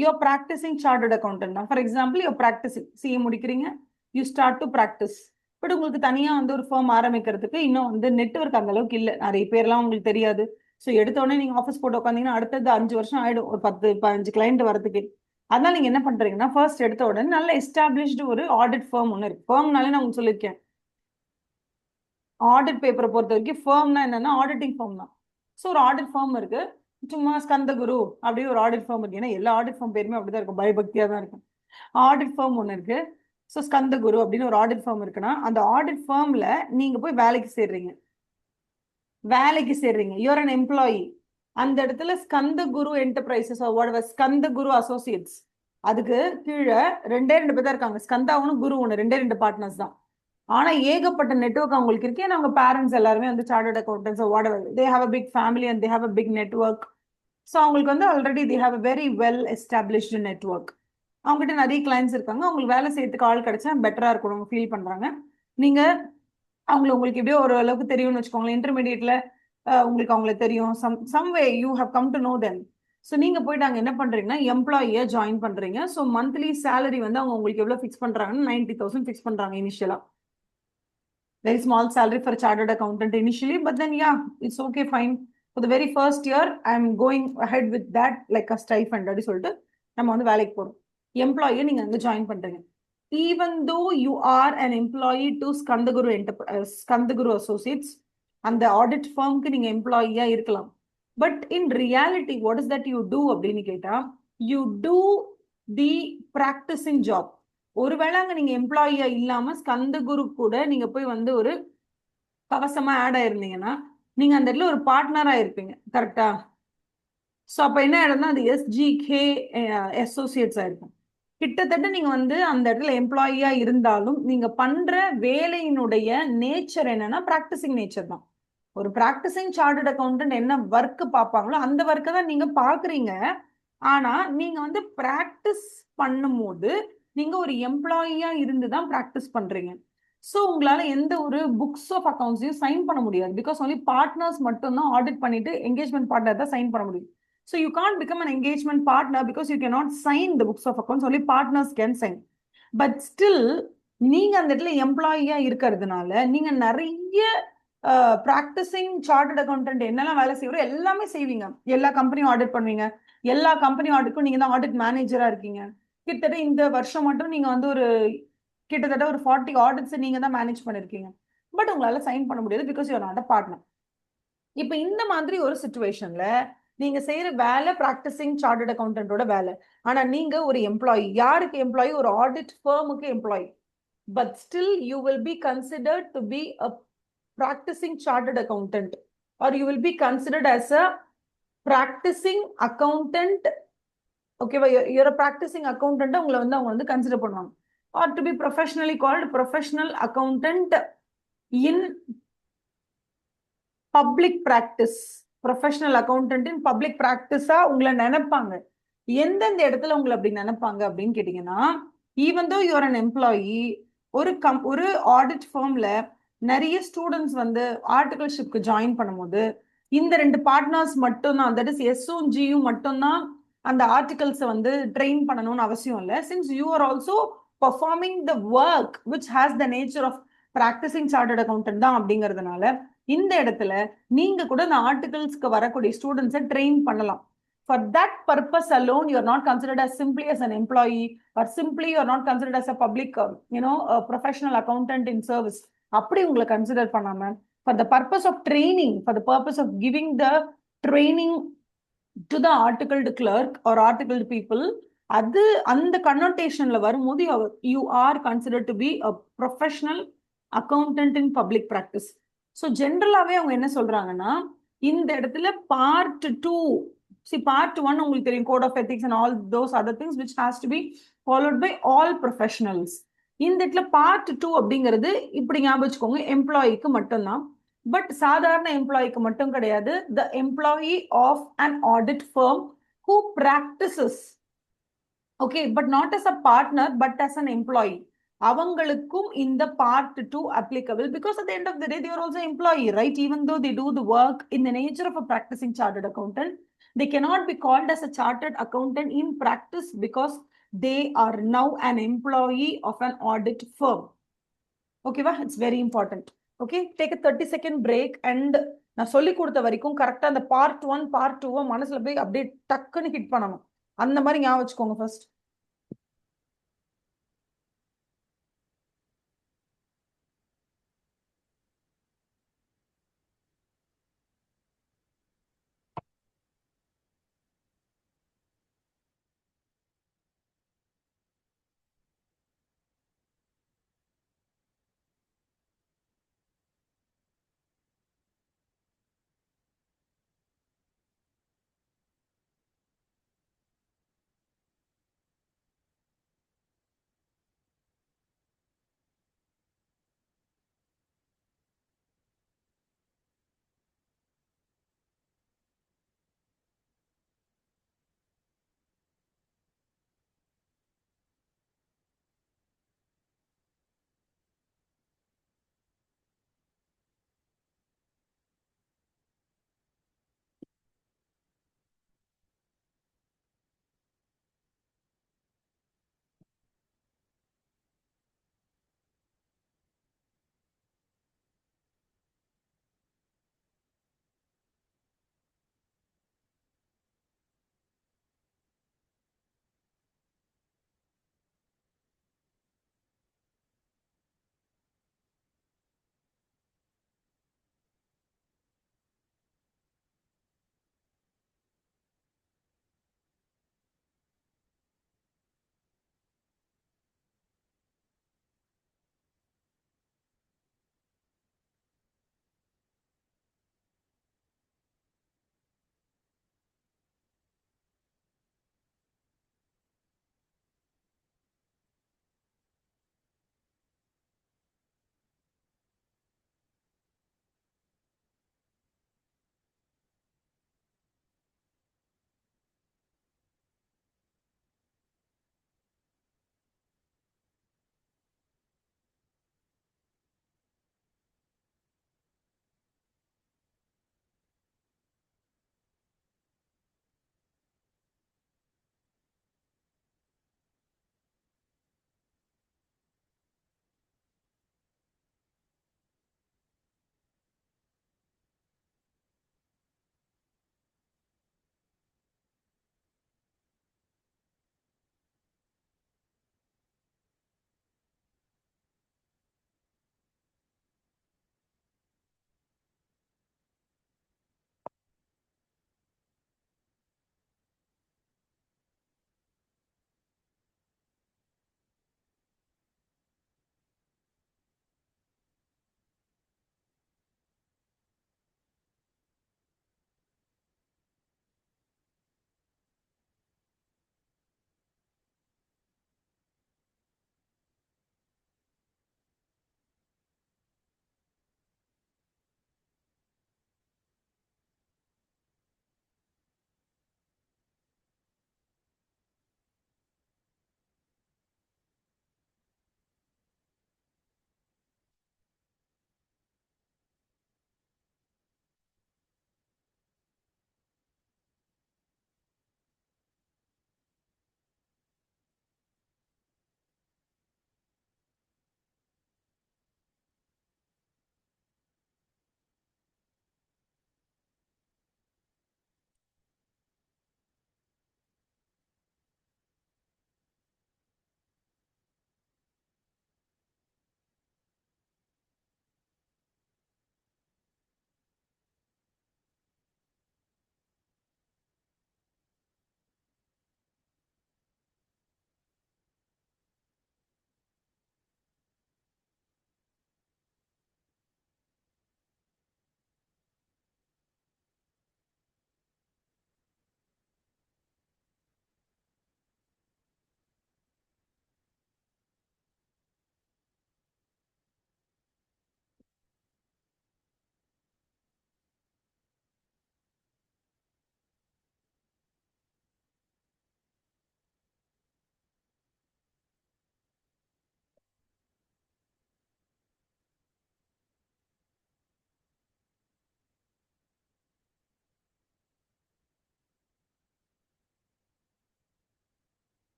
you're practicing chartered accountant. For example, you're practicing CA முடிக்கிறீங்க, you start to practice. But உங்களுக்கு தனியா வந்து ஒரு form ஆரம்பிக்கிறதுக்கு இன்னும் வந்து நெட்வொர்க் அந்த அளவுக்கு இல்லை. நிறைய பேர்லாம் உங்களுக்கு தெரியாது. ஸோ எடுத்த உடனே நீங்க ஆஃபீஸ் போட்டு உட்காந்தீங்கன்னா அடுத்தது 5 வருஷம் ஆயிடும் ஒரு 10-15 கிளைண்ட் வரதுக்கு. அதனால நீங்க என்ன பண்றீங்கன்னா, ஃபர்ஸ்ட் எடுத்த உடனே நல்ல எஸ்டாப்ளிஷ்டு ஒரு ஆடிட் ஃபார்ம் ஒன்று இருக்கு. ஃபார்ம்னாலே நான் உங்களுக்கு சொல்லியிருக்கேன், ஆடிட் பேப்பரை பொறுத்த வரைக்கும் ஃபார்ம்னா என்னன்னா ஆடிட்டிங் ஃபார்ம் தான். ஸோ ஒரு ஆடிட் ஃபார்ம் இருக்கு. சும்மா ஸ்கந்தகுரு அப்படியே ஒரு ஆடிட் ஃபார்ம் இருக்கு. ஏன்னா எல்லா ஆடிட் ஃபார்ம் பேருமே அப்படிதான் இருக்கும், பயபக்தியா தான் இருக்கும். ஆடிட் ஃபார்ம் ஒன்று இருக்கு. ஸோ ஸ்கந்தகுரு அப்படின்னு ஒரு ஆடிட் ஃபார்ம் இருக்குன்னா, அந்த ஆடிட் ஃபார்ம்ல நீங்க போய் வேலைக்கு சேர்றீங்க. You are an employee. அந்த இடத்துல ஸ்கந்தகுரு என்டர்பிரைசஸ் ஸ்கந்தகுரு அசோசியேட்ஸ், அதுக்கு கீழே 2 பேர் தான் இருக்காங்க. ஸ்கந்தா ஒன்று, குரு ஒன்று, 2 பார்ட்னர்ஸ் தான். ஆனா ஏகப்பட்ட நெட்வொர்க் அவங்களுக்கு இருக்கு. ஏன்னா அவங்க பேரண்ட்ஸ் எல்லாருமே வந்து chartered accountants, they have a big family and they have a big network. So அவங்களுக்கு வந்து already they have a very well established network. அவங்ககிட்ட நிறைய கிளைண்ட்ஸ் இருக்காங்க. அவங்களுக்கு வேலை செய்யறதுக்கு ஆள் கிடைச்சா பெட்டரா இருக்கணும் ஃபீல் பண்றாங்க. நீங்க உங்களுக்கு எப்படியோ ஒரு அளவுக்கு தெரியும்னு வச்சுக்கோங்களேன். இன்டர்மீடியட்ல உங்களுக்கு அவங்கள தெரியும், some way you have come to know them. So நீங்க போயிட்டு அங்கே என்ன பண்றீங்கன்னா எம்ப்ளாயியா ஜாயின் பண்றீங்க. ஸோ மந்த்லி சேலரி வந்து அவங்க உங்களுக்கு எவ்வளவு ஃபிக்ஸ் பண்றாங்கன்னா 90,000 ஃபிக்ஸ் பண்றாங்க இனிஷியலா. Very small salary for a chartered accountant initially, but then yeah, it's okay, fine. For the very first year, I'm going ahead with that like a stipend. அப்படி சொல்லிட்டு நம்ம வந்து வேலைக்கு போறோம். எம்ப்ளாயியை நீங்க அங்கே ஜாயின் பண்றீங்க. Even though you are an employee to Skandaguru Associates, அந்த ஆடிட் ஃபார்முக்கு நீங்க எம்ப்ளாயியா இருக்கலாம். But in reality what is that you do அப்படின்னு கேட்டா, you do the practicing job. ஒருவேளை அங்க நீங்க எம்ப்ளாயியா இல்லாம ஸ்கந்தகுரு கூட நீங்க போய் வந்து ஒரு கவசமா ஆட் ஆயிருந்தீங்கன்னா, நீங்க அந்த இடத்துல ஒரு பார்ட்னரா இருப்பீங்க, கரெக்டா? ஸோ அப்ப என்ன ஆயிடும்னா அது SGK அசோசியேட்ஸ் ஆயிருக்கும். கிட்டத்தட்ட நீங்க வந்து அந்த இடத்துல எம்ப்ளாயியா இருந்தாலும் நீங்க பண்ற வேலையினுடைய நேச்சர் என்னன்னா பிராக்டிசிங் நேச்சர் தான். ஒரு பிராக்டிசிங் சார்ட்டர்ட் அக்கௌண்டன்ட் என்ன ஒர்க் பார்ப்பாங்களோ அந்த ஒர்க்கை தான் நீங்க பாக்குறீங்க. ஆனா நீங்க வந்து பிராக்டிஸ் பண்ணும்போது நீங்க ஒரு எம்ப்ளாயியா இருந்து தான் பிராக்டிஸ் பண்றீங்க. ஸோ உங்களால எந்த ஒரு புக்ஸ் ஆஃப் அக்கௌண்ட்ஸையும் சைன் பண்ண முடியாது. பிகாஸ் ஒன்லி பார்ட்னர்ஸ் மட்டும் தான் ஆடிட் பண்ணிட்டு என்கேஜ்மெண்ட் பார்ட்னர் தான் சைன் பண்ண முடியும். So you can't become an engagement partner because you cannot sign the books of accounts. Only partners can sign. But still, நீங்க அந்த இடத்துல எம்ப்ளாயியா இருக்கிறதுனால நீங்க நிறைய பிராக்டிசிங் சார்ட்டர்ட் அக்கௌண்டன்ட் என்னெல்லாம் வேலை செய்வோ எல்லாமே செய்வீங்க. எல்லா கம்பெனியும் ஆடிட் பண்ணுவீங்க. எல்லா கம்பெனி ஆடிட்க்கும் நீங்க தான் ஆடிட் மேனேஜரா இருக்கீங்க. கிட்டத்தட்ட இந்த வருஷம் மட்டும் நீங்க வந்து கிட்டத்தட்ட ஒரு 40 ஆடிட்ஸ் நீங்க தான் மேனேஜ் பண்ணிருக்கீங்க. பட் உங்களால சைன் பண்ண முடியாது because you are not a partner. இப்ப இந்த மாதிரி ஒரு சிச்சுவேஷன்ல நீங்க செய்யற வேலை பிராக்டிசிங் சார்ட்டர்ட் அக்கௌண்டன்டோட வேலை. ஆனா நீங்க ஒரு எம்ப்ளாயி. யாருக்கு எம்ப்ளாயி? ஒரு ஆடிட் ஃபர்முக்கு employee. But still you will be considered to be a practising chartered accountant or you will be considered as a practising accountant. ஓகேவா? யூர் பிராக்டிசிங் அக்கௌண்டன்ட் உங்களை வந்து அவங்க வந்து கன்சிடர் பண்ணுவாங்க. Or to be professionally called professional accountant in public practice. Professional accountant in public பிராக்டிஸா உங்களை நினைப்பாங்க. எந்தெந்த இடத்துல உங்களை அப்படி நினைப்பாங்க அப்படின்னு கேட்டீங்கன்னா, even though you're an employee, ஒரு ஆடிட் ஃபார்ம்ல நிறைய ஸ்டூடெண்ட்ஸ் வந்து ஆர்டிகல்ஷிப்க்கு ஜாயின் பண்ணும்போது இந்த ரெண்டு பார்ட்னர்ஸ் மட்டும்தான், தட் இஸ் எஸ்ஸும் ஜியும் மட்டும்தான் அந்த ஆர்டிகல்ஸை வந்து ட்ரெயின் பண்ணணும்னு அவசியம் இல்லை. Since you are also performing the work which has the nature of practicing chartered accountant தான் அப்படிங்கிறதுனால இந்த இடத்துல நீங்க கூட இந்த ஆர்டிகல்ஸ்க்கு வரக்கூடிய ஸ்டூடெண்ட்ஸை ட்ரெயின் பண்ணலாம். For that purpose alone, you are not considered as simply as an employee, or simply you are not considered as a public, a professional accountant in service. அப்படி உங்களை கன்சிடர் பண்ணாம for the purpose of training, for the purpose of giving the training to the articled clerk or articled people, அது அந்த கன்னோட்டேஷன்ல வரும்போது you are considered to be a professional accountant in public practice. So ஜென்ரலாவே அவங்க என்ன சொல்றாங்கன்னா, இந்த இடத்துல part two, part one உங்களுக்கு தெரியும், code of ethics and all those other things which has to be followed by all professionals. இந்த இடத்துல பார்ட் டூ அப்படிங்கிறது இப்படி ஞாபகம் வச்சுக்கோங்க, எம்ப்ளாயிக்கு மட்டும்தான். பட் சாதாரண எம்ப்ளாயிக்கு மட்டும் கிடையாது. The employee of an audit firm who practices, okay, but not as a partner but as an employee, அவங்களுக்கும் இந்த part two applicable, because at the end of the day they are also employee, right? Even though they do the work in the nature of a practicing chartered accountant, they cannot be called as a chartered accountant in practice because they are now an employee of an audit firm. Okay va? It's very important. Okay, take a 30-second break and நான் சொல்லி கொடுத்த வரைக்கும் கரெக்டா அந்த part one part டூவை மனசுல போய் அப்படியே டக்குன்னு ஹிட் பண்ணணும். அந்த மாதிரி ஞாபகம் வச்சுக்கோங்க ஃபர்ஸ்ட்.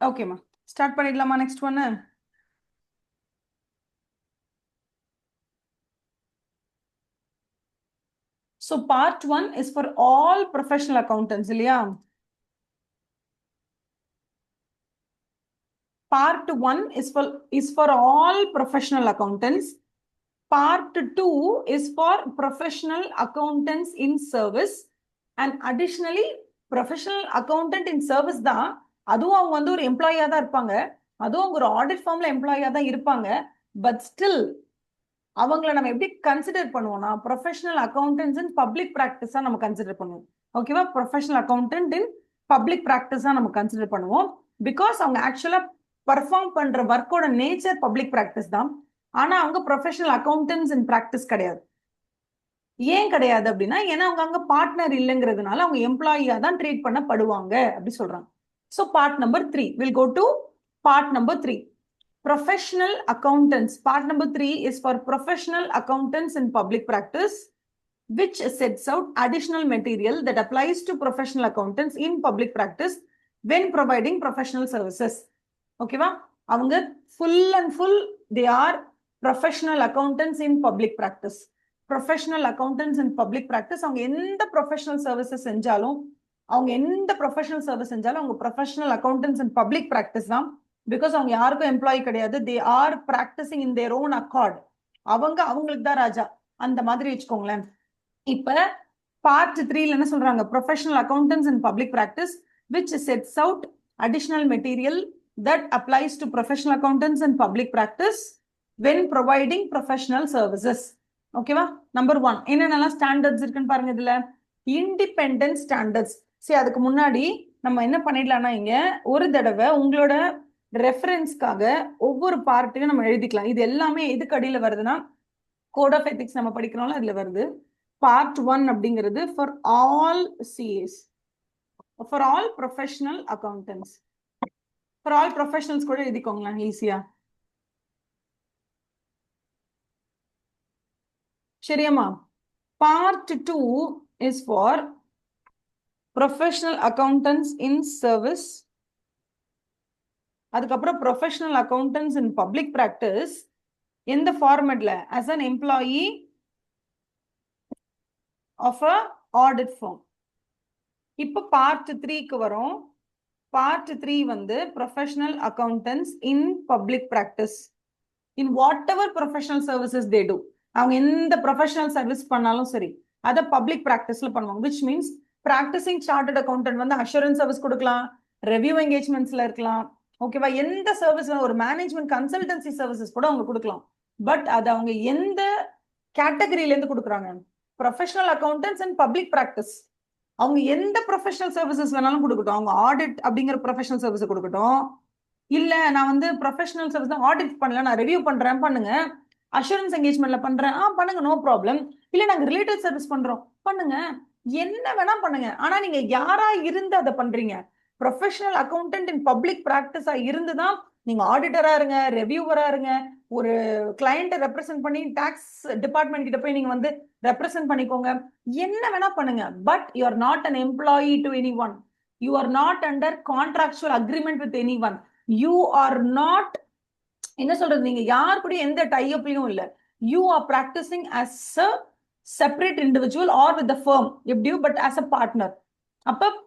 ஓகேம்மா, ஸ்டார்ட் பண்ணிடலாமா நெக்ஸ்ட் ஒன்னு? So part 1 is for all professional accountants, இல்லையா? Part 1 is for all professional accountants. Part 2 is for professional accountants in service. And additionally, professional accountant in service தான், அதுவும் அவங்க வந்து ஒரு எம்ப்ளாயியா தான் இருப்பாங்க, அதுவும் அவங்க ஒரு ஆடிட் ஃபார்ம்ல எம்ப்ளாயியா தான் இருப்பாங்க. பட் ஸ்டில் அவங்கள நம்ம எப்படி கன்சிடர் பண்ணுவோம்னா ப்ரொஃபஷனல் அக்கௌண்டன்ஸ் இன் பப்ளிக் ப்ராக்டிஸா நம்ம கன்சிடர் பண்ணுவோம். ஓகேவா? ப்ரொஃபஷனல் அக்கௌண்டன்ட் இன் பப்ளிக் ப்ராக்டிஸா நம்ம கன்சிடர் பண்ணுவோம். பிகாஸ் அவங்க ஆக்சுவலா பர்ஃபார்ம் பண்ற ஒர்க்கோட நேச்சர் பப்ளிக் ப்ராக்டிஸ் தான். ஆனா அவங்க ப்ரொஃபஷனல் அக்கௌண்டன்ஸ் இன் ப்ராக்டிஸ் கிடையாது. ஏன் கிடையாது அப்படின்னா, ஏன்னா அவங்க அங்க பார்ட்னர் இல்லைங்கிறதுனால அவங்க எம்ப்ளாயியா தான் ட்ரீட் பண்ணப்படுவாங்க அப்படி சொல்றாங்க. So part number 3 will go to part number 3. Professional accountants. Part number 3 is for professional accountants in public practice, which sets out additional material that applies to professional accountants in public practice when providing professional services. Okay va? அவங்க full and full they are professional accountants in public practice. Professional accountants in public practice அவங்க எந்த professional services செஞ்சாலும், அவங்க எந்த professional service செஞ்சாலும் அவங்க professional accountants in public practice தான். Because அவங்க யாருக்கும் எம்ப்ளாயி கிடையாது. They are practising in their own accord. அவங்க அவங்களுக்கு தான் ராஜா, அந்த மாதிரி வச்சுக்கோங்களேன். இப்ப பார்ட் 3ல என்ன சொல்றாங்க? Professional accountants in public practice which sets out additional material that applies to professional accountants in public practice when providing professional services. ஓகேவா? நம்பர் 1 என்னென்னலாம் ஸ்டாண்டர்ட்ஸ் இருக்குன்னு பாருங்க. இதுல இண்டிபெண்டன்ட் ஸ்டாண்டர்ட்ஸ். சரி, அதுக்கு முன்னாடி நம்ம என்ன பண்ணிடலாம்னா, இங்க ஒரு தடவை உங்களோட ரெஃபரன்ஸ்க்காக ஒவ்வொரு பார்ட்டையும் நம்ம எழுதிக்கலாம். இது எல்லாமே எதுக்கு அடியில வருதுன்னா, கோட் ஆஃப் எத்திக்ஸ் நம்ம படிக்கிறோம்ல, அதுல வருது. பார்ட் 1 அப்படிங்கிறது for all CAs, for all professional accountants, for all professionals கூட எழுதிக்கோங்களேன் ஈஸியா. சரியாமா? Part 2 is for professional accountants in service. அதுக்கப்புறம் professional accountants in public practice எந்த ஃபார்மேட்ல? as an employee of a audit firm. இப்போ பார்ட் 3க்கு வரும். பார்ட் 3 வந்து professional accountants in public practice in whatever professional services they do. அவங்க எந்த professional service பண்ணாலும் சரி, அதை பப்ளிக் பிராக்டிஸ்ல பண்ணுவாங்க. Which means practising chartered accountant வந்து அஷூரன்ஸ் சர்வீஸ் கொடுக்கலாம், ரெவ்யூ என்கேஜ்மெண்ட்ஸ்ல இருக்கலாம். ஓகேவா? எந்த சர்வீஸ், ஒரு மேனேஜ்மெண்ட் கன்சல்டன்சி சர்வீசஸ் கூட அவங்க கொடுக்கலாம். பட் அது அவங்க எந்த கேட்டகரியில இருந்து கொடுக்குறாங்க? Professional accountants and public practice. அவங்க எந்த ப்ரொஃபஷனல் சர்வீசஸ் வேணாலும் கொடுக்கட்டும். அவங்க ஆடிட் அப்படிங்கிற ப்ரொஃபஷனல் சர்வீஸ் கொடுக்கட்டும், இல்ல நான் வந்து ப்ரொஃபஷனல் சர்வீஸ் தான் ஆடிட் பண்ணல, நான் ரிவ்யூ பண்றேன் பண்ணுங்க, அஷூரன்ஸ் என்கேஜ்மெண்ட்ல பண்றேன் பண்ணுங்க, நோ ப்ராப்ளம். இல்ல நாங்க ரிலேட்டட் சர்வீஸ் பண்றோம் பண்ணுங்க, என்ன வேணா பண்ணுங்க. ஆனா நீங்க யாரா இருந்து அதை பண்றீங்க? ப்ரொஃபஷனல் அக்கௌண்டன்ட் இன் பப்ளிக் பிராக்டிஸா இருந்துதான் நீங்க ஆடிட்டரா இருங்க, ரெவியூவரா இருங்க, ஒரு கிளையண்ட்டை ரெப்ரசென்ட் பண்ணி டாக்ஸ் டிபார்ட்மெண்ட் கிட்ட போய் நீங்க வந்து ரெப்ரசென்ட் பண்ணிக்கோங்க, என்ன வேணா பண்ணுங்க. But you are not an employee to any one. You are not under contractual agreement with any one. You are not, என்ன சொல்றது, நீங்க யார் கூட எந்த டைஅப்லயும் இல்ல. You are practising as a separate individual or with the firm எப்படியோ, but as a partner. அப்ப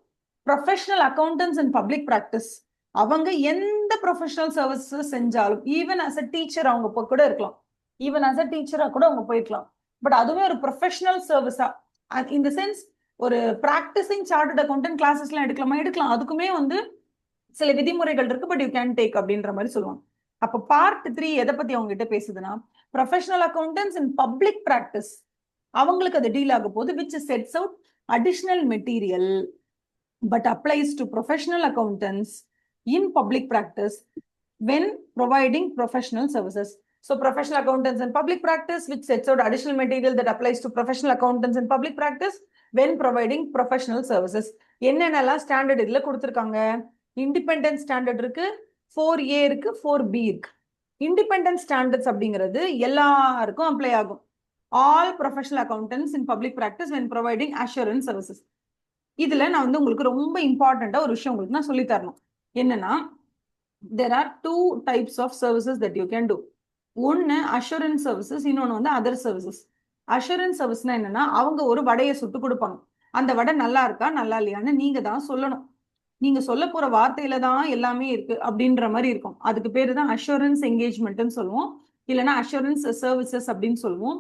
professional accountants in public practice அவங்க எந்த ப்ரொஃபஷனல் சர்வீசஸ் செஞ்சாலும், ஈவன் as a டீச்சர் அவங்க போய் கூட இருக்கலாம், ஈவன் as a டீச்சரா கூட அவங்க போயிருக்கலாம். பட் அதுவே ஒரு ப்ரொஃபஷனல் சர்வீஸா, இந்த சென்ஸ் ஒரு பிராக்டிசிங் சார்ட்டர்ட் அக்கௌண்டன்ட் கிளாஸஸ் எல்லாம் எடுக்கலாமா? எடுக்கலாம். அதுக்குமே வந்து சில விதிமுறைகள் இருக்கு, பட் யூ கேன் டேக் அப்படின்ற மாதிரி சொல்லுவாங்க. அப்ப பார்ட் 3 எதை பத்தி அவங்க கிட்ட பேசுதுன்னா, professional accountants in public practice அவங்களுக்கு அது டீல் ஆக போகுது, which sets out additional material but applies to professional accountants in public practice when providing professional services. So professional accountants in public practice which sets out additional material that applies to professional accountants in public practice when providing professional services. என்னென்னலாம் standard இதுல கொடுத்திருக்காங்க? Independent standard இருக்கு, 4A இருக்கு, 4B இருக்கு. Independent standards அப்படிங்கிறது எல்லாருக்கும் apply ஆகும். All professional accountants in public practice when providing assurance services. இதுல நான் வந்து உங்களுக்கு ரொம்ப இம்பார்ட்டண்டா ஒரு விஷயம் உங்களுக்கு நான் சொல்லி தரணும். என்னன்னா, there are two types of services that you can do. ஒன்னு அஷூரன்ஸ் சர்வீசஸ், இன்னொன்று வந்து அதர் சர்வீசஸ். அஷூரன்ஸ் சர்வீஸ்னா என்னன்னா, அவங்க ஒரு வடையை சுட்டு கொடுப்பாங்க. அந்த வடை நல்லா இருக்கா நல்லா இல்லையான்னு நீங்க தான் சொல்லணும். நீங்க சொல்ல போற வார்த்தையில தான் எல்லாமே இருக்கு அப்படின்ற மாதிரி இருக்கும். அதுக்கு பேரு தான் அஷூரன்ஸ் என்கேஜ்மெண்ட்னு சொல்லுவோம், இல்லைன்னா அஷூரன்ஸ் சர்வீசஸ் அப்படின்னு சொல்லுவோம்.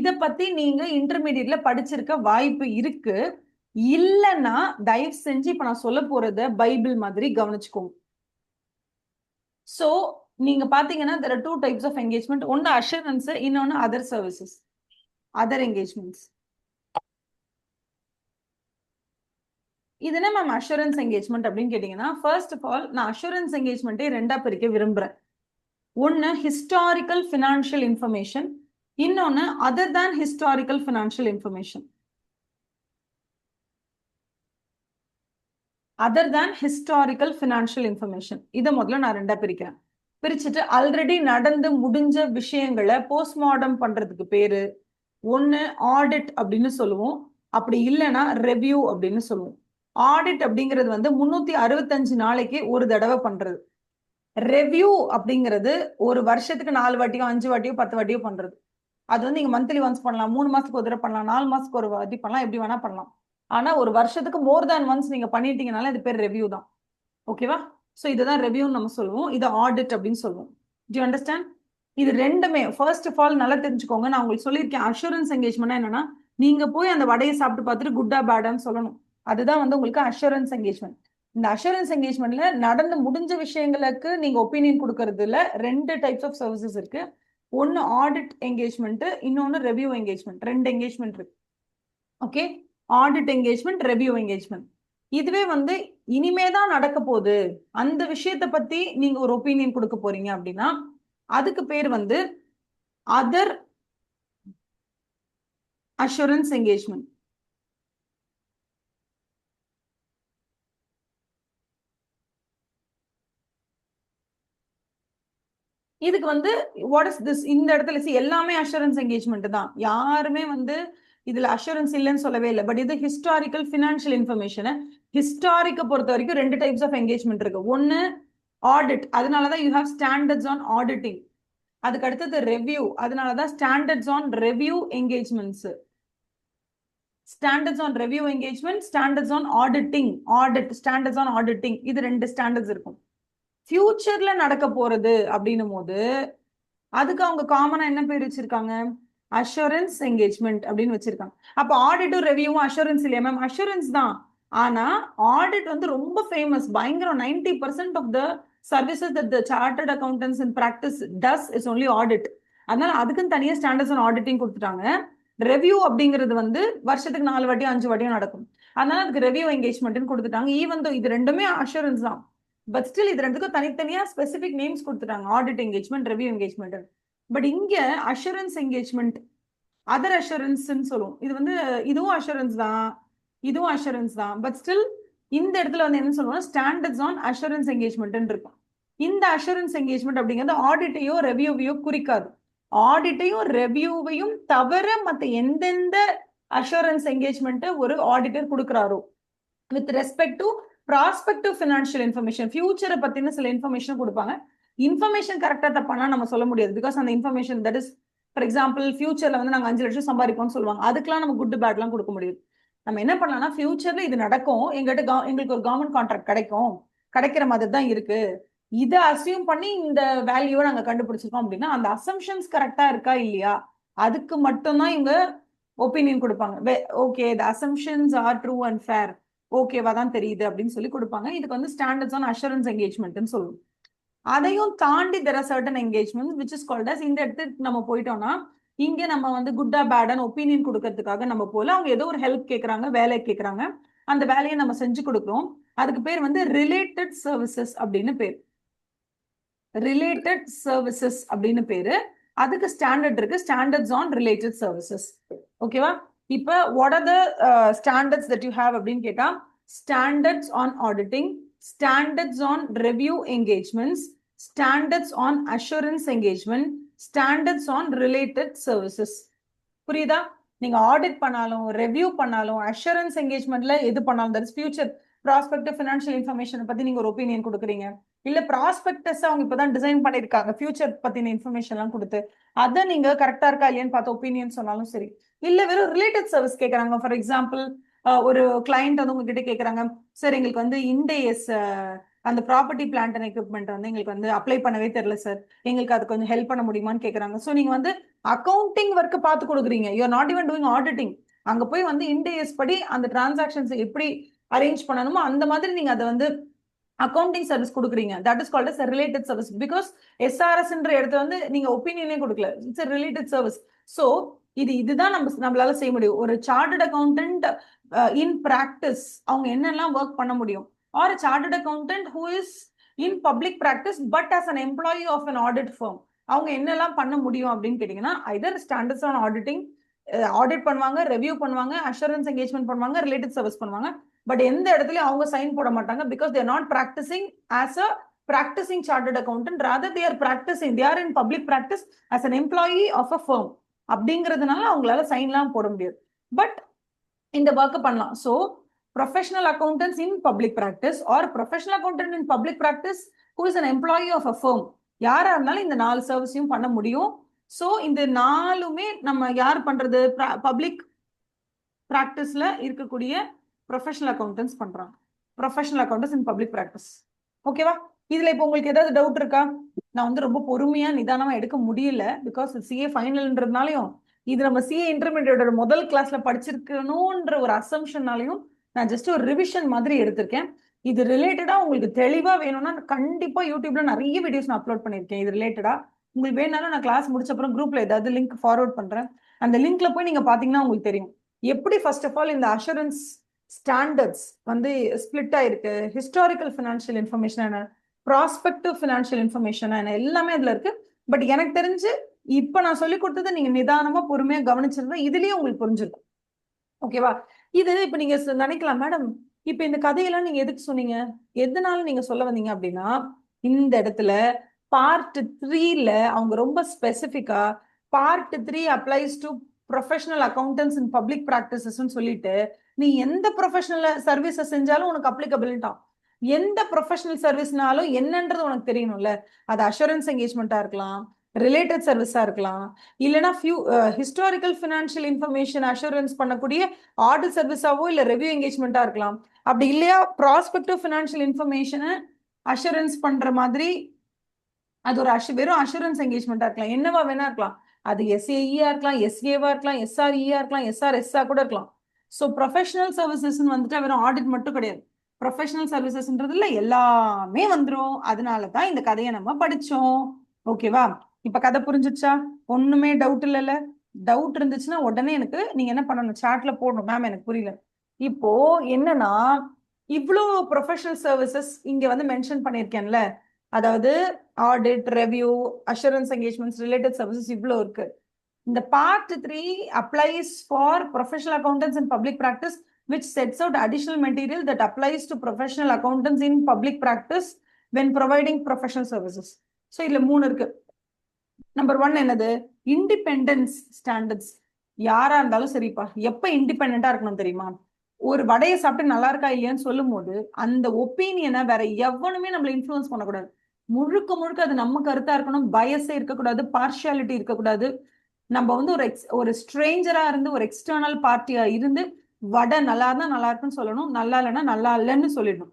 இதை பத்தி நீங்க இன்டர்மீடியட்ல படிச்சிருக்க வாய்ப்பு இருக்கு. இல்லைன்னா தயவு செஞ்சு இப்ப நான் சொல்ல போறத பைபிள் மாதிரி கவனிச்சுக்கோங்க. சோ நீங்க பாத்தீங்கன்னா there are two types of engagement. ஒன்னு அஷூரன்ஸ், இன்னொன்னு அதர் சர்வீசஸ், அதர் என்கேஜ்மெண்ட்ஸ். இது என்ன மேம் அஷூரன்ஸ் என்கேஜ்மெண்ட் அப்படின்னு கேட்டீங்கன்னா, ஃபர்ஸ்ட் ஆஃப் ஆல் நான் அஷூரன்ஸ் என்கேஜ்மெண்ட்டை ரெண்டா பிரிக்க விரும்புறேன். ஒன்னு ஹிஸ்டாரிக்கல் ஃபினான்ஷியல் இன்ஃபர்மேஷன், இன்னொன்னு other than historical financial information. Other than historical financial information இதை முதல்ல நான் ரெண்டா பிரிக்கிறேன். பிரிச்சுட்டு ஆல்ரெடி நடந்து முடிஞ்ச விஷயங்களை போஸ்ட்மார்டம் பண்றதுக்கு பேரு ஒன்னு ஆடிட் அப்படின்னு சொல்லுவோம், அப்படி இல்லைன்னா ரெவ்யூ அப்படின்னு சொல்லுவோம். ஆடிட் அப்படிங்கிறது வந்து 365 நாளைக்கு ஒரு தடவை பண்றது. ரெவ்யூ அப்படிங்கிறது ஒரு வருஷத்துக்கு 4 வாட்டியோ 5 வாட்டியோ 10 வாட்டியோ பண்றது. அது வந்து நீங்க மந்த்லி ஒன்ஸ் பண்ணலாம், 3 மாசத்துக்கு ஒரு தடவை பண்ணலாம், 4 மாசத்துக்கு ஒரு வாட்டி பண்ணலாம், எப்படி வேணா பண்ணலாம். ஆனா ஒரு வருஷத்துக்கு மோர் தேன் ஒன்ஸ் நீங்க பண்ணிட்டீங்கனால இது பேர் ரெவ்யூ தான். ஓகேவா? சோ இதுதான் ரெவ்யூன்னு நம்ம சொல்லுவோம், இது ஆடிட் அப்படின்னு சொல்லுவோம். To you understand? இது ரெண்டுமே ஃபர்ஸ்ட் ஆஃப் ஆல் நல்லா தெரிஞ்சுக்கோங்க. நான் உங்களுக்கு சொல்லியிருக்கேன், அஷூரன்ஸ் என்கேஜ்மெண்ட் என்னன்னா, நீங்க போய் அந்த வடையை சாப்பிட்டு பார்த்துட்டு குட்டா பேடான்னு சொல்லணும். அதுதான் வந்து உங்களுக்கு அஷூரன்ஸ் என்கேஜ்மெண்ட். இந்த அஷூரன்ஸ் என்கேஜ்மெண்ட்ல நடந்து முடிஞ்ச விஷயங்களுக்கு நீங்க ஒப்பீனியன் கொடுக்கறதுல ரெண்டு டைப்ஸ் ஆஃப் சர்வீசஸ் இருக்கு. ஒன்னு ஆடிட் என்கேஜ்மெண்ட், இன்னொன்னு ரெவ்யூ என்கேஜ்மெண்ட். ரெண்டு என்கேஜ்மெண்ட் இருக்கு. Okay, audit engagement, review engagement. இதுவே வந்து இனிமே தான் நடக்க போகுது, அந்த விஷயத்தை பத்தி நீங்க ஒரு ஒப்பீனியன் கொடுக்க போறீங்க அப்படின்னா அதுக்கு பேர் வந்து அதர் அஷூரன்ஸ் என்கேஜ்மெண்ட். இதுக்கு வந்து வாட் இஸ் திஸ், இந்த இடத்துல எல்லாமே அஷூரன்ஸ் என்கேஜ்மெண்ட் தான், யாருமே வந்து இதுல அஷூரன்ஸ் இல்லைன்னு சொல்லவே இல்லை. பட் இது ஹிஸ்டாரிக்கல் ஃபினான்ஷியல் இன்ஃபர்மேஷன். ஹிஸ்டாரிக்க பொறுத்த வரைக்கும் ரெண்டு டைப்ஸ் ஆஃப் என்கேஜ்மெண்ட் இருக்கு. ஒன்னு ஆடிட், அதனாலதான் you have standards on auditing. அதுக்கு அடுத்தது ரெவ்யூ, அதனாலதான் standards on review engagements. Standards on review engagement, standards on auditing, audit, standards on auditing, இது ரெண்டு ஸ்டாண்டர்ட்ஸ் இருக்கும். ஃபியூச்சர்ல நடக்க போறது அப்படின்னும் போது அதுக்கு அவங்க காமனா என்ன பேர் வச்சிருக்காங்க, அஷூரன்ஸ் என்கேஜ்மெண்ட் அப்படின்னு வச்சிருக்காங்க. அப்ப ஆடிட்டும் ரெவ்யூவும் அஷூரன்ஸ் இல்லையா மேம்? அஷூரன்ஸ் தான். ஆனா ஆடிட் வந்து ரொம்ப ஃபேமஸ், பயங்கரம். 90% of the services that the chartered accountants in practice does is only audit. அதனால அதுக்குன்னு தனியா ஸ்டாண்டர்ட்ஸ் ஆன் ஆடிட்டிங் கொடுத்துட்டாங்க. ரெவ்யூ அப்படிங்கிறது வந்து வருஷத்துக்கு 4 வாட்டியோ 5 வாட்டியோ நடக்கும், அதனால அதுக்கு ரெவ்யூ என்கேஜ்மெண்ட்னு கொடுத்துட்டாங்க. ஈவன் தோ இது ரெண்டுமே அஷூரன்ஸ் தான், பட் ஸ்டில் இது ரெண்டுக்கும் தனித்தனியா ஸ்பெசிபிக் நேம்ஸ் கொடுத்துட்டாங்க, audit engagement, review engagement. But இங்க அஷூரன்ஸ் என்கேஜ்மெண்ட், அதர் அஷூரன்ஸ் சொல்லுவோம். இது வந்து இதுவும் அஷூரன்ஸ் தான், இதுவும் அஷூரன்ஸ் தான், பட் ஸ்டில் இந்த இடத்துல வந்து என்ன சொல்லுவோம், ஸ்டாண்டர்ட்ஸ் ஆன் அஷூரன்ஸ் என்கேஜ்மெண்ட் இருக்கும். இந்த அஷூரன்ஸ் என்கேஜ்மெண்ட் அப்படிங்கிறது ஆடிட்டையோ ரெவ்யூவையோ குறிக்காது. ஆடிட்டையும் ரெவ்யூவையும் தவிர மற்ற எந்தெந்த அஷூரன்ஸ் என்கேஜ்மெண்ட் ஒரு ஆடிட்டர் கொடுக்குறாரோ with respect to prospective financial information, ஃபியூச்சரை பத்தின சில இன்ஃபர்மேஷன் கொடுப்பாங்க. இன்ஃபர்மேஷன் கரெக்டா தப்பானா நம்ம சொல்ல முடியாது, பிகாஸ் அந்த information that is for example ஃபியூச்சர்ல வந்து நாங்க 5 லட்சம் சம்பாதிப்போம்னு சொல்லுவாங்க, அதுக்கெல்லாம் நம்ம குட் பேட்லாம் கொடுக்க முடியாது. நம்ம என்ன பண்ணலாம்னா, ஃபியூச்சர்ல இது நடக்கும், எங்களுக்கு ஒரு கவர்மெண்ட் கான்ட்ராக்ட் கிடைக்கும், கிடைக்கிற மாதிரி தான் இருக்கு, இதை அசியூம் பண்ணி இந்த வேல்யூவை நாங்க கண்டுபிடிச்சிருக்கோம் அப்படின்னா அந்த அசம்ஷன்ஸ் கரெக்டா இருக்கா இல்லையா அதுக்கு மட்டும்தான் இவங்க ஒப்பீனியன் கொடுப்பாங்க. Okay, the assumptions are true and fair, ஓகேவா தான் தெரியுது அப்படின்னு சொல்லி கொடுப்பாங்க. இதுக்கு வந்து ஸ்டாண்டர்ட்ஸ் ஆன் அஷூரன்ஸ் என்கேஜ்மெண்ட்னு சொல்லுவோம். அதையும் தாண்டி there are certain engagements which is called as, இந்த இடத்துக்கு நம்ம போயிட்டோம்னா இங்க நம்ம வந்து குட்டா பேடான்னு ஒப்பீனியன் கொடுக்கறதுக்காக நம்ம போல, அவங்க ஏதோ ஒரு ஹெல்ப் கேட்கறாங்க, வேலை கேட்கறாங்க, அந்த வேலையை நம்ம செஞ்சு கொடுக்குறோம். அதுக்கு பேர் வந்து ரிலேட்டட் சர்வீசஸ் அப்படின்னு பேர். ரிலேட்டட் சர்வீசஸ் அப்படின்னு பேரு. அதுக்கு ஸ்டாண்டர்ட் இருக்கு, ஸ்டாண்டர்ட்ஸ் ஆன் ரிலேட்டட் சர்வீசஸ். ஓகேவா? இப்ப what are the standards that you have அப்படின்னு கேட்டா, standards on auditing, standards on review engagements, standards on assurance engagement, standards on related services. புரியுதா? நீங்க ஆடிட் பண்ணாலும் ரெவ்யூ பண்ணாலும் அஷூரன்ஸ் என்கேஜ்மெண்ட்ல எது பண்ணாலும், that is future prospective financial information பத்தி நீங்க ஒரு ஒப்பீனியன் கொடுக்குறீங்க, இல்ல ப்ராஸ்பெக்டஸ் அவங்க இப்பதான் டிசைன் பண்ணிருக்காங்க ஃபியூச்சர் பத்தின இன்ஃபர்மேஷன் எல்லாம் கொடுத்து அதை நீங்க கரெக்டா இருக்கா இல்லையான்னு பார்த்து ஒப்பீனியன் சொன்னாலும் சரி, இல்ல வெறும் ரிலேட்டட் சர்வீஸ் கேட்கறாங்க. ஃபார் எக்ஸாம்பிள் ஒரு கிளைண்ட் வந்து உங்ககிட்ட கேட்கறாங்க, சார் எங்களுக்கு வந்து இண்டேஎஸ் அந்த ப்ராப்பர்ட்டி பிளான்ட் அண்ட் எக்யூப்மெண்ட் வந்து எங்களுக்கு வந்து அப்ளை பண்ணவே தெரியல சார், எங்களுக்கு அது கொஞ்சம் ஹெல்ப் பண்ண முடியுமான்னு கேட்கறாங்க. ஸோ நீங்க வந்து அக்கௌண்டிங் ஒர்க் பார்த்து கொடுக்குறீங்க, you are not even doing auditing. அங்க போய் வந்து இண்டேஎஸ் படி அந்த டிரான்சாக்ஷன்ஸ் எப்படி அரேஞ்ச் பண்ணணுமோ அந்த மாதிரி நீங்க அதை வந்து அக்கௌண்டிங் சர்வீஸ் கொடுக்குறீங்க. That is called as related service. Because எஸ்ஆர்எஸ்ன்ற இடத்துல வந்து நீங்க ஒப்பீனியனே கொடுக்கல, இட்ஸ் ரிலேட்டட் சர்வீஸ். ஸோ இதுதான் நம்மளால செய்ய முடியும். ஒரு சார்ட்டர்ட் அக்கௌண்டன்ட் இன் பிராக்டிஸ் அவங்க என்னெல்லாம் ஒர்க் பண்ண முடியும், or chartered accountant who is in public practice but as an employee of an audit firm அவங்க என்னெல்லாம் பண்ண முடியும் அப்படின்னு கேட்டீங்கன்னா, either standards on auditing audit பண்ணுவாங்க, ரெவ்யூ பண்ணுவாங்க, அஷூரன்ஸ் என்கேஜ்மெண்ட் பண்ணுவாங்க, ரிலேட்டட் சர்வீஸ் பண்ணுவாங்க. பட் எந்த இடத்துலயும் அவங்க சைன் போட மாட்டாங்க, because they're not practicing as a practicing chartered accountant, rather they are practicing, they are in public practice as an employee of a firm அப்படிங்கிறதுனால அவங்களால சைன்லாம் போட முடியாது. பட் இந்த ஒர்க் பண்ணலாம். So professional accountants in public practice are professional accountant in public practice who is an employee of a firm, யாரா இருந்தாலும் இந்த 4 சர்வீஸையும் பண்ண முடியும். ஸோ இந்த 4மே நம்ம யார் பண்றது, பப்ளிக் ப்ராக்டிஸ்ல இருக்கக்கூடிய ப்ரொஃபஷனல் அக்கௌண்டன்ஸ் பண்றாங்க. Professional accountants in public practice. ஓகேவா? இதுல இப்போ உங்களுக்கு ஏதாவது டவுட் இருக்கா? நான் வந்து ரொம்ப பொறுமையா நிதானமா எடுக்க முடியல, பிகாஸ் சிஏ ஃபைனல்ன்றதுனாலையும் இது நம்ம சிஏ இன்டர்மீடியேட்டோட முதல் கிளாஸ்ல படிச்சிருக்கணும்ன்ற ஒரு அசம்ஷன்னாலையும் நான் ஜஸ்ட் ஒரு ரிவிஷன் மாதிரி எடுத்திருக்கேன். இது ரிலேட்டடா உங்களுக்கு தெளிவா வேணும்னா கண்டிப்பா யூடியூப்ல நிறைய வீடியோஸ் நான் அப்லோட் பண்ணிருக்கேன் இது ரிலேட்டடா. உங்களுக்கு வேணாலும் நான் கிளாஸ் முடிச்ச அப்புறம் குரூப்ல ஏதாவது லிங்க் ஃபார்வர்ட் பண்றேன். அந்த லிங்க்ல போய் நீங்க பாத்தீங்கன்னா உங்களுக்கு தெரியும் எப்படி ஃபர்ஸ்ட் ஆஃப் ஆல் இந்த அஷூரன்ஸ் ஸ்டாண்டர்ட்ஸ் வந்து ஸ்பிளிட் ஆயிருக்கு, ஹிஸ்டாரிக்கல் ஃபினான்ஷியல் இன்ஃபர்மேஷன் என்ன, ப்ராஸ்பெக்டிவ் ஃபினான்ஷியல் இன்ஃபர்மேஷன் என்ன, எல்லாமே அதுல இருக்கு. பட் எனக்கு தெரிஞ்சு இப்ப நான் சொல்லி கொடுத்ததை நீங்க நிதானமா பொறுமையா கவனிச்சிருந்தா இதுலயே உங்களுக்கு புரிஞ்சிருக்கும். ஓகேவா? இது இப்ப நீங்க நினைக்கலாம், மேடம் இப்ப இந்த கதையெல்லாம் நீங்க எதுக்கு சொன்னீங்க, எதனால நீங்க சொல்ல வந்தீங்க அப்படின்னா, இந்த இடத்துல பார்ட் 3ல அவங்க ரொம்ப ஸ்பெசிபிக்கா part 3 applies to professional accountants in public practices சொல்லிட்டு நீ எந்த ப்ரொஃபஷனல் சர்வீஸை செஞ்சாலும் உனக்கு அப்ளிகபிலிட்டான். எந்த ப்ரொஃபஷனல் சர்வீஸ்னாலும் என்னன்றது உனக்கு தெரியணும்ல. அது அஷூரன்ஸ் என்கேஜ்மெண்டா இருக்கலாம், ரிலேட்டட் சர்வீஸா இருக்கலாம், இல்லைன்னா ஹிஸ்டாரிக்கல் ஃபினான்ஷியல் இன்ஃபர்மேஷன் அஷூரன்ஸ் பண்ணக்கூடிய ஆடிட் சர்வீஸாவோ இல்ல ரெவ்யூ என்கேஜ்மெண்டா இருக்கலாம். அப்படி இல்லையா ப்ராஸ்பெக்டிவ் ஃபினான்ஷியல் இன்ஃபர்மேஷனை அஷூரன்ஸ் பண்ற மாதிரி அது ஒரு வெறும் அஷூரன்ஸ் என்கேஜ்மெண்டா இருக்கலாம், என்னவா வேணா இருக்கலாம். அது எஸ்ஏஇயா இருக்கலாம், எஸ்ஏவா இருக்கலாம், எஸ்ஆர்இயா இருக்கலாம், எஸ்ஆர்எஸ்ஆ கூட இருக்கலாம். ஸோ ப்ரொஃபஷனல் சர்வீசஸ் வந்துட்டு வெறும் ஆடிட் மட்டும் கிடையாது, ப்ரொஃபஷனல் சர்வீசஸ்ன்றதுல எல்லாமே வந்துடும். அதனால தான் இந்த கதையை நம்ம படிச்சோம். ஓகேவா? இப்ப கதை புரிஞ்சிச்சா? ஒண்ணுமே டவுட் இல்லைல்ல? டவுட் இருந்துச்சுன்னா உடனே எனக்கு நீங்க என்ன பண்ணணும், சாட்ல போடணும், மேம் எனக்கு புரியல. இப்போ என்னன்னா இவ்வளோ ப்ரொஃபஷனல் சர்வீசஸ் இங்க வந்து மென்ஷன் பண்ணியிருக்கேன்ல, அதாவது audit, review, assurance engagements, related services இவ்வளோ இருக்கு. இந்த part 3 applies for professional accountants in public practice, which sets out additional material that applies to professional accountants in public practice when providing professional services. So இதுல 3 இருக்கு. Number 1 என்னது? Independence standards. யாரா இருந்தாலும் சரிப்பா, எப்ப இண்டிபெண்டா இருக்கணும் தெரியுமா? ஒரு வடையை சாப்பிட்டு நல்லா இருக்கா இல்லையான்னு சொல்லும் போது அந்த ஒப்பீனியனை வேற எவனுமே நம்மள இன்ஃபுளுன்ஸ் பண்ணக்கூடாது. முழுக்க முழுக்க அது நம்ம கருத்தா இருக்கணும், பயஸே இருக்கக்கூடாது, பார்ஷியாலிட்டி இருக்கக்கூடாது. நம்ம வந்து ஒரு ஸ்ட்ரேஞ்சரா இருந்து ஒரு எக்ஸ்டர்னல் பார்ட்டியா இருந்து வடை நல்லா இருந்தா நல்லா இருக்குன்னு சொல்லணும், நல்லா இல்லைன்னா நல்லா இல்லைன்னு சொல்லிடணும்.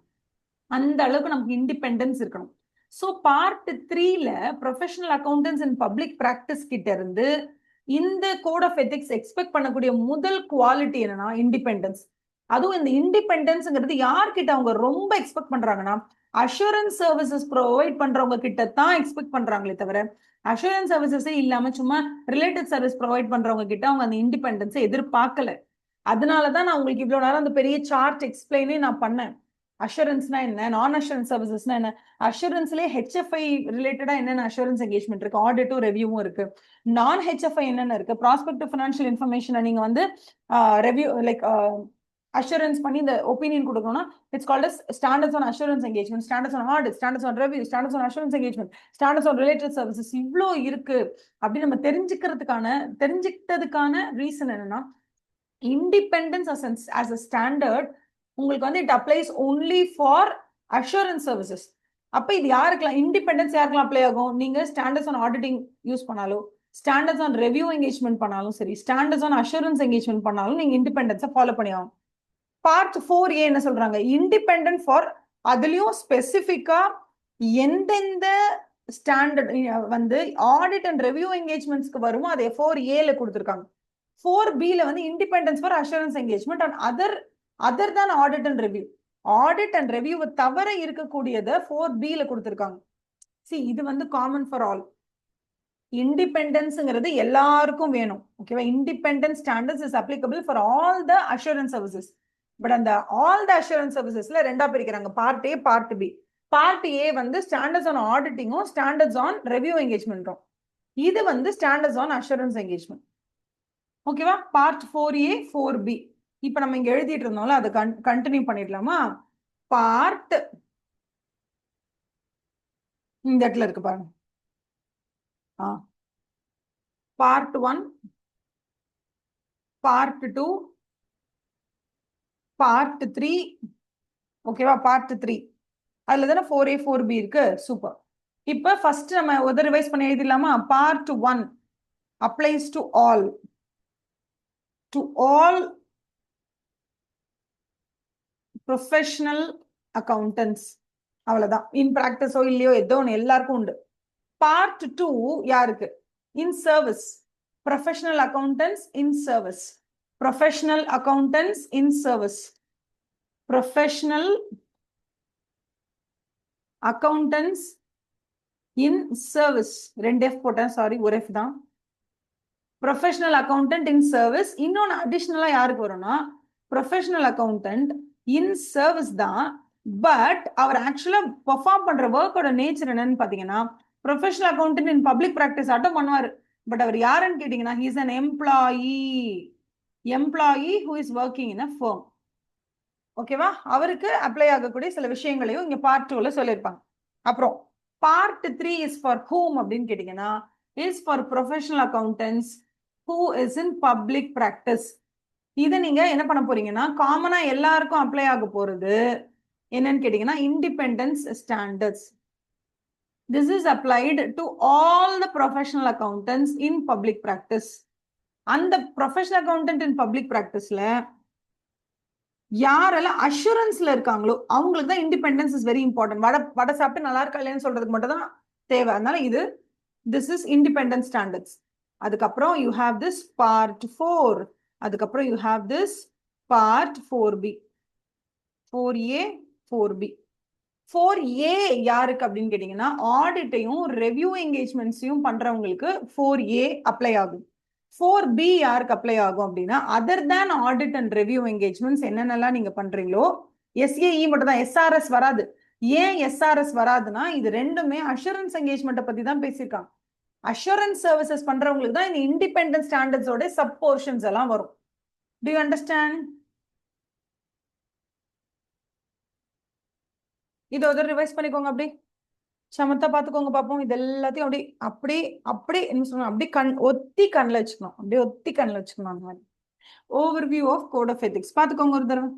அந்த அளவுக்கு நமக்கு இண்டிபெண்டன்ஸ் இருக்கணும். ஸோ பார்ட் 3ல professional accountants in public practice கிட்ட இருந்து இந்த கோட் ஆஃப் எத்திக்ஸ் எக்ஸ்பெக்ட் பண்ணக்கூடிய முதல் குவாலிட்டி என்னன்னா இண்டிபெண்டன்ஸ். அதுவும் இந்த இண்டிபெண்டன்ஸ்ங்கிறது யார்கிட்ட அவங்க ரொம்ப எக்ஸ்பெக்ட் பண்றாங்கன்னா, அஷூரன்ஸ் சர்வீசஸ் ப்ரொவைட் பண்றவங்க கிட்ட தான் எக்ஸ்பெக்ட் பண்றாங்களே தவிர அஷூரன்ஸ் சர்வீசஸே இல்லாம சும்மா ரிலேட்டட் சர்வீஸ் ப்ரொவைட் பண்றவங்க கிட்ட அவங்க அந்த இண்டிபெண்டன்ஸை எதிர்பார்க்கல. அதனாலதான் நான் உங்களுக்கு இவ்வளவு நேரம் அந்த பெரிய சார்ட் எக்ஸ்பிளைனே நான் பண்ணேன். அஷூரன்ஸ்னா என்ன, நான் அஷூரன்ஸ் சர்வீசஸ்னா என்ன, அஷூரன்ஸ்லேயே ஹெச்எஃப்ஐ ரிலேட்டடா என்னென்ன அஷூரன்ஸ் என்கேஜ்மெண்ட் இருக்கு, ஆடிட்டும் ரெவ்யூவும் இருக்கு, நான் ஹெச்எஃப்ஐ என்னென்ன இருக்கு, ப்ராஸ்பெக்டிவ் ஃபினான்ஷியல் இன்ஃபர்மேஷனை நீங்க வந்து ரெவ்யூ லைக் அஷூரன்ஸ் பண்ணி இந்த ஒப்பீனியன் கொடுக்கணும்னா it's called as standards on assurance engagement, standards on audit, standards on review, standards on assurance engagement, standards on related services. இவ்வளோ இருக்கு அப்படின்னு நம்ம தெரிஞ்சுக்கிட்டதுக்கான ரீசன் என்னன்னா, இண்டிபெண்டன்ஸ் as a standard உங்களுக்கு வந்து it applies only for assurance services. அப்ப இது யாருக்கெல்லாம் இண்டிபெண்டன்ஸ் யாருக்கெல்லாம் அப்ளை ஆகும்? நீங்க ஸ்டாண்டர்ட்ஸ் ஆன் ஆடிட்டிங் யூஸ் பண்ணாலும், ஸ்டாண்டர்ட்ஸ் ஆன் ரெவ்யூ என்கேஜ்மெண்ட் பண்ணாலும் சரி, ஸ்டாண்டர்ட்ஸ் ஆன் அஷூரன்ஸ் என்கேஜ்மெண்ட் பண்ணாலும் நீங்க இண்டிபெண்டன்ஸை ஃபாலோ பண்ணி ஆகும். பார்ட் 4A என்ன சொல்றாங்க? இண்டிபெண்டன்ட் ஃபார் அதுலயும் ஸ்பெசிபிக்கா எந்தெந்த ஸ்டாண்டர்ட் வந்து ஆடிட் அண்ட் ரெவ்யூ என்கேஜ்மெண்ட்ஸ்க்கு வருமோ அதை 4A கொடுத்துருக்காங்க. 4B வந்து independence for assurance engagement and other than audit and review. Audit and ரெவ்யூவை தவிர இருக்கக்கூடியதை 4B கொடுத்துருக்காங்க. சி இது வந்து காமன் ஃபார் ஆல். இண்டிபெண்டன்ஸ்ங்கிறது எல்லாருக்கும் வேணும். ஓகேவா? Independence standards is applicable for all the assurance services. But அந்த ஆல் த அஷூரன்ஸ் சர்வீசஸ்ல ரெண்டா பிரிக்கிறாங்க, part A part B. Part A வந்து ஸ்டாண்டர்ட்ஸ் ஆன் ஆடிட்டிங்கும் ஸ்டாண்டர்ட்ஸ் ஆன் ரெவ்யூ என்கேஜ்மெண்ட்டும். இது வந்து ஸ்டாண்டர்ட்ஸ் ஆன் அஷூரன்ஸ் என்கேஜ்மெண்ட். ஓகேவா? Part 4A 4B. இப்ப நம்ம இங்க எழுதிட்டு இருந்தோம்ல, அதை கண்டினியூ பண்ணிடலாமா? பார்ட் இந்த இடத்துல இருக்கு பாருங்க. Part 1, part 2, part 3. ஓகேவா? பார்ட் 3 அதுல தானே 4A 4B இருக்கு. சூப்பர். இப்ப ஃபர்ஸ்ட் நம்ம ஒரு ரிவைஸ் பண்ணி எழுதிடலாமா? Part 1 applies to all professional accountants. அவ்வளவுதான். இன் பிராக்டிஸோ இல்லையோ ஏதோ ஒன்று எல்லாருக்கும் உண்டு. பார்ட் 2 யாருக்கு? In service. Professional accountants in service. Professional accountants in service. Professional accountants in service. 2 F போட்டேன், சாரி, ஒரு F தான். Professional accountant in service. இன்னொன்று அடிஷ்னலா யாருக்கு வரும்னா, ப்ரொஃபஷனல் அக்கௌண்டன்ட் இன் சர்வீஸ் தான். பட் அவர் ஆக்சுவலா பெர்ஃபார்ம் பண்ற ஒர்க்கோட நேச்சர் என்னன்னு பாத்தீங்கன்னா, professional accountant in public practice ஆட்டம் பண்ணுவாரு. பட் அவர் யாருன்னு கேட்டீங்கன்னா, he is an employee who is working in a firm. ஓகேவா? அவருக்கு அப்ளை ஆகக்கூடிய சில விஷயங்களையும் இங்க பார்ட் 2ல சொல்லியிருப்பாங்க. அப்புறம் பார்ட் 3 இஸ் ஃபார் whom அப்படின்னு கேட்டீங்கன்னா, is for professional accountants who is in public practice. இதை நீங்க என்ன பண்ண போறீங்கன்னா, காமனா எல்லாருக்கும் அப்ளை ஆக போறது என்னன்னு கேட்டீங்கன்னா, independence standards. This is applied to all the professional accountants in public practice. அந்த ப்ரொஃபஷனல் அக்கௌண்டன்ட் இன் பப்ளிக் பிராக்டிஸ்ல யாரெல்லாம் அஷூரன்ஸ்ல இருக்காங்களோ அவங்களுக்கு தான் இண்டிபெண்டன்ஸ் இஸ் வெரி இம்பார்ட்டன்ட். வடை சாப்பிட்டு நல்லா இருக்கா இல்லைன்னு சொல்றதுக்கு மட்டும் தான் தேவை. அதனால இது திஸ் இஸ் இண்டிபெண்டன்ஸ் ஸ்டாண்டர்ட்ஸ். அதுக்கப்புறம் யூ ஹாவ் திஸ் பார்ட் 4. அதுக்கப்புறம் you have this part 4B. 4A 4B. 4A யாருக்கு அப்படின்னு கேட்டீங்கன்னா, ஆடிட்டையும் ரெவ்யூ என்கேஜ்மெண்ட்ஸையும் பண்றவங்களுக்கு 4A அப்ளை ஆகும். 4B யாருக்கு அப்ளை ஆகும் அப்படின்னா, other than audit and review engagements என்னென்னலாம் நீங்க பண்றீங்களோ, SAE மட்டும் தான், SRS வராது. ஏன் SRS வராதுன்னா, இது ரெண்டுமே அஷூரன்ஸ் என்கேஜ்மெண்ட்டை பத்தி தான் பேசியிருக்காங்க. அஷூரன்ஸ் சர்வீசஸ் பண்றவங்களுக்கு தான் இந்த இண்டிபெண்டன்ட் ஸ்டாண்டர்ட்ஸோட சப் போர்ஷன்ஸ் எல்லாம் வரும். To you understand? இதை ஒரு ரிவைஸ் பண்ணிக்கோங்க. அப்படி சமத்தா பாத்துக்கோங்க பாப்போம். இது எல்லாத்தையும் அப்படி அப்படி அப்படி என்ன சொல்லணும், அப்படி ஒத்தி கண்ணில் வச்சுக்கணும். அப்படியே ஒத்தி கண்ணில் வச்சுக்கணும். அந்த மாதிரி overview of code of ethics பாத்துக்கோங்க ஒரு தடவை.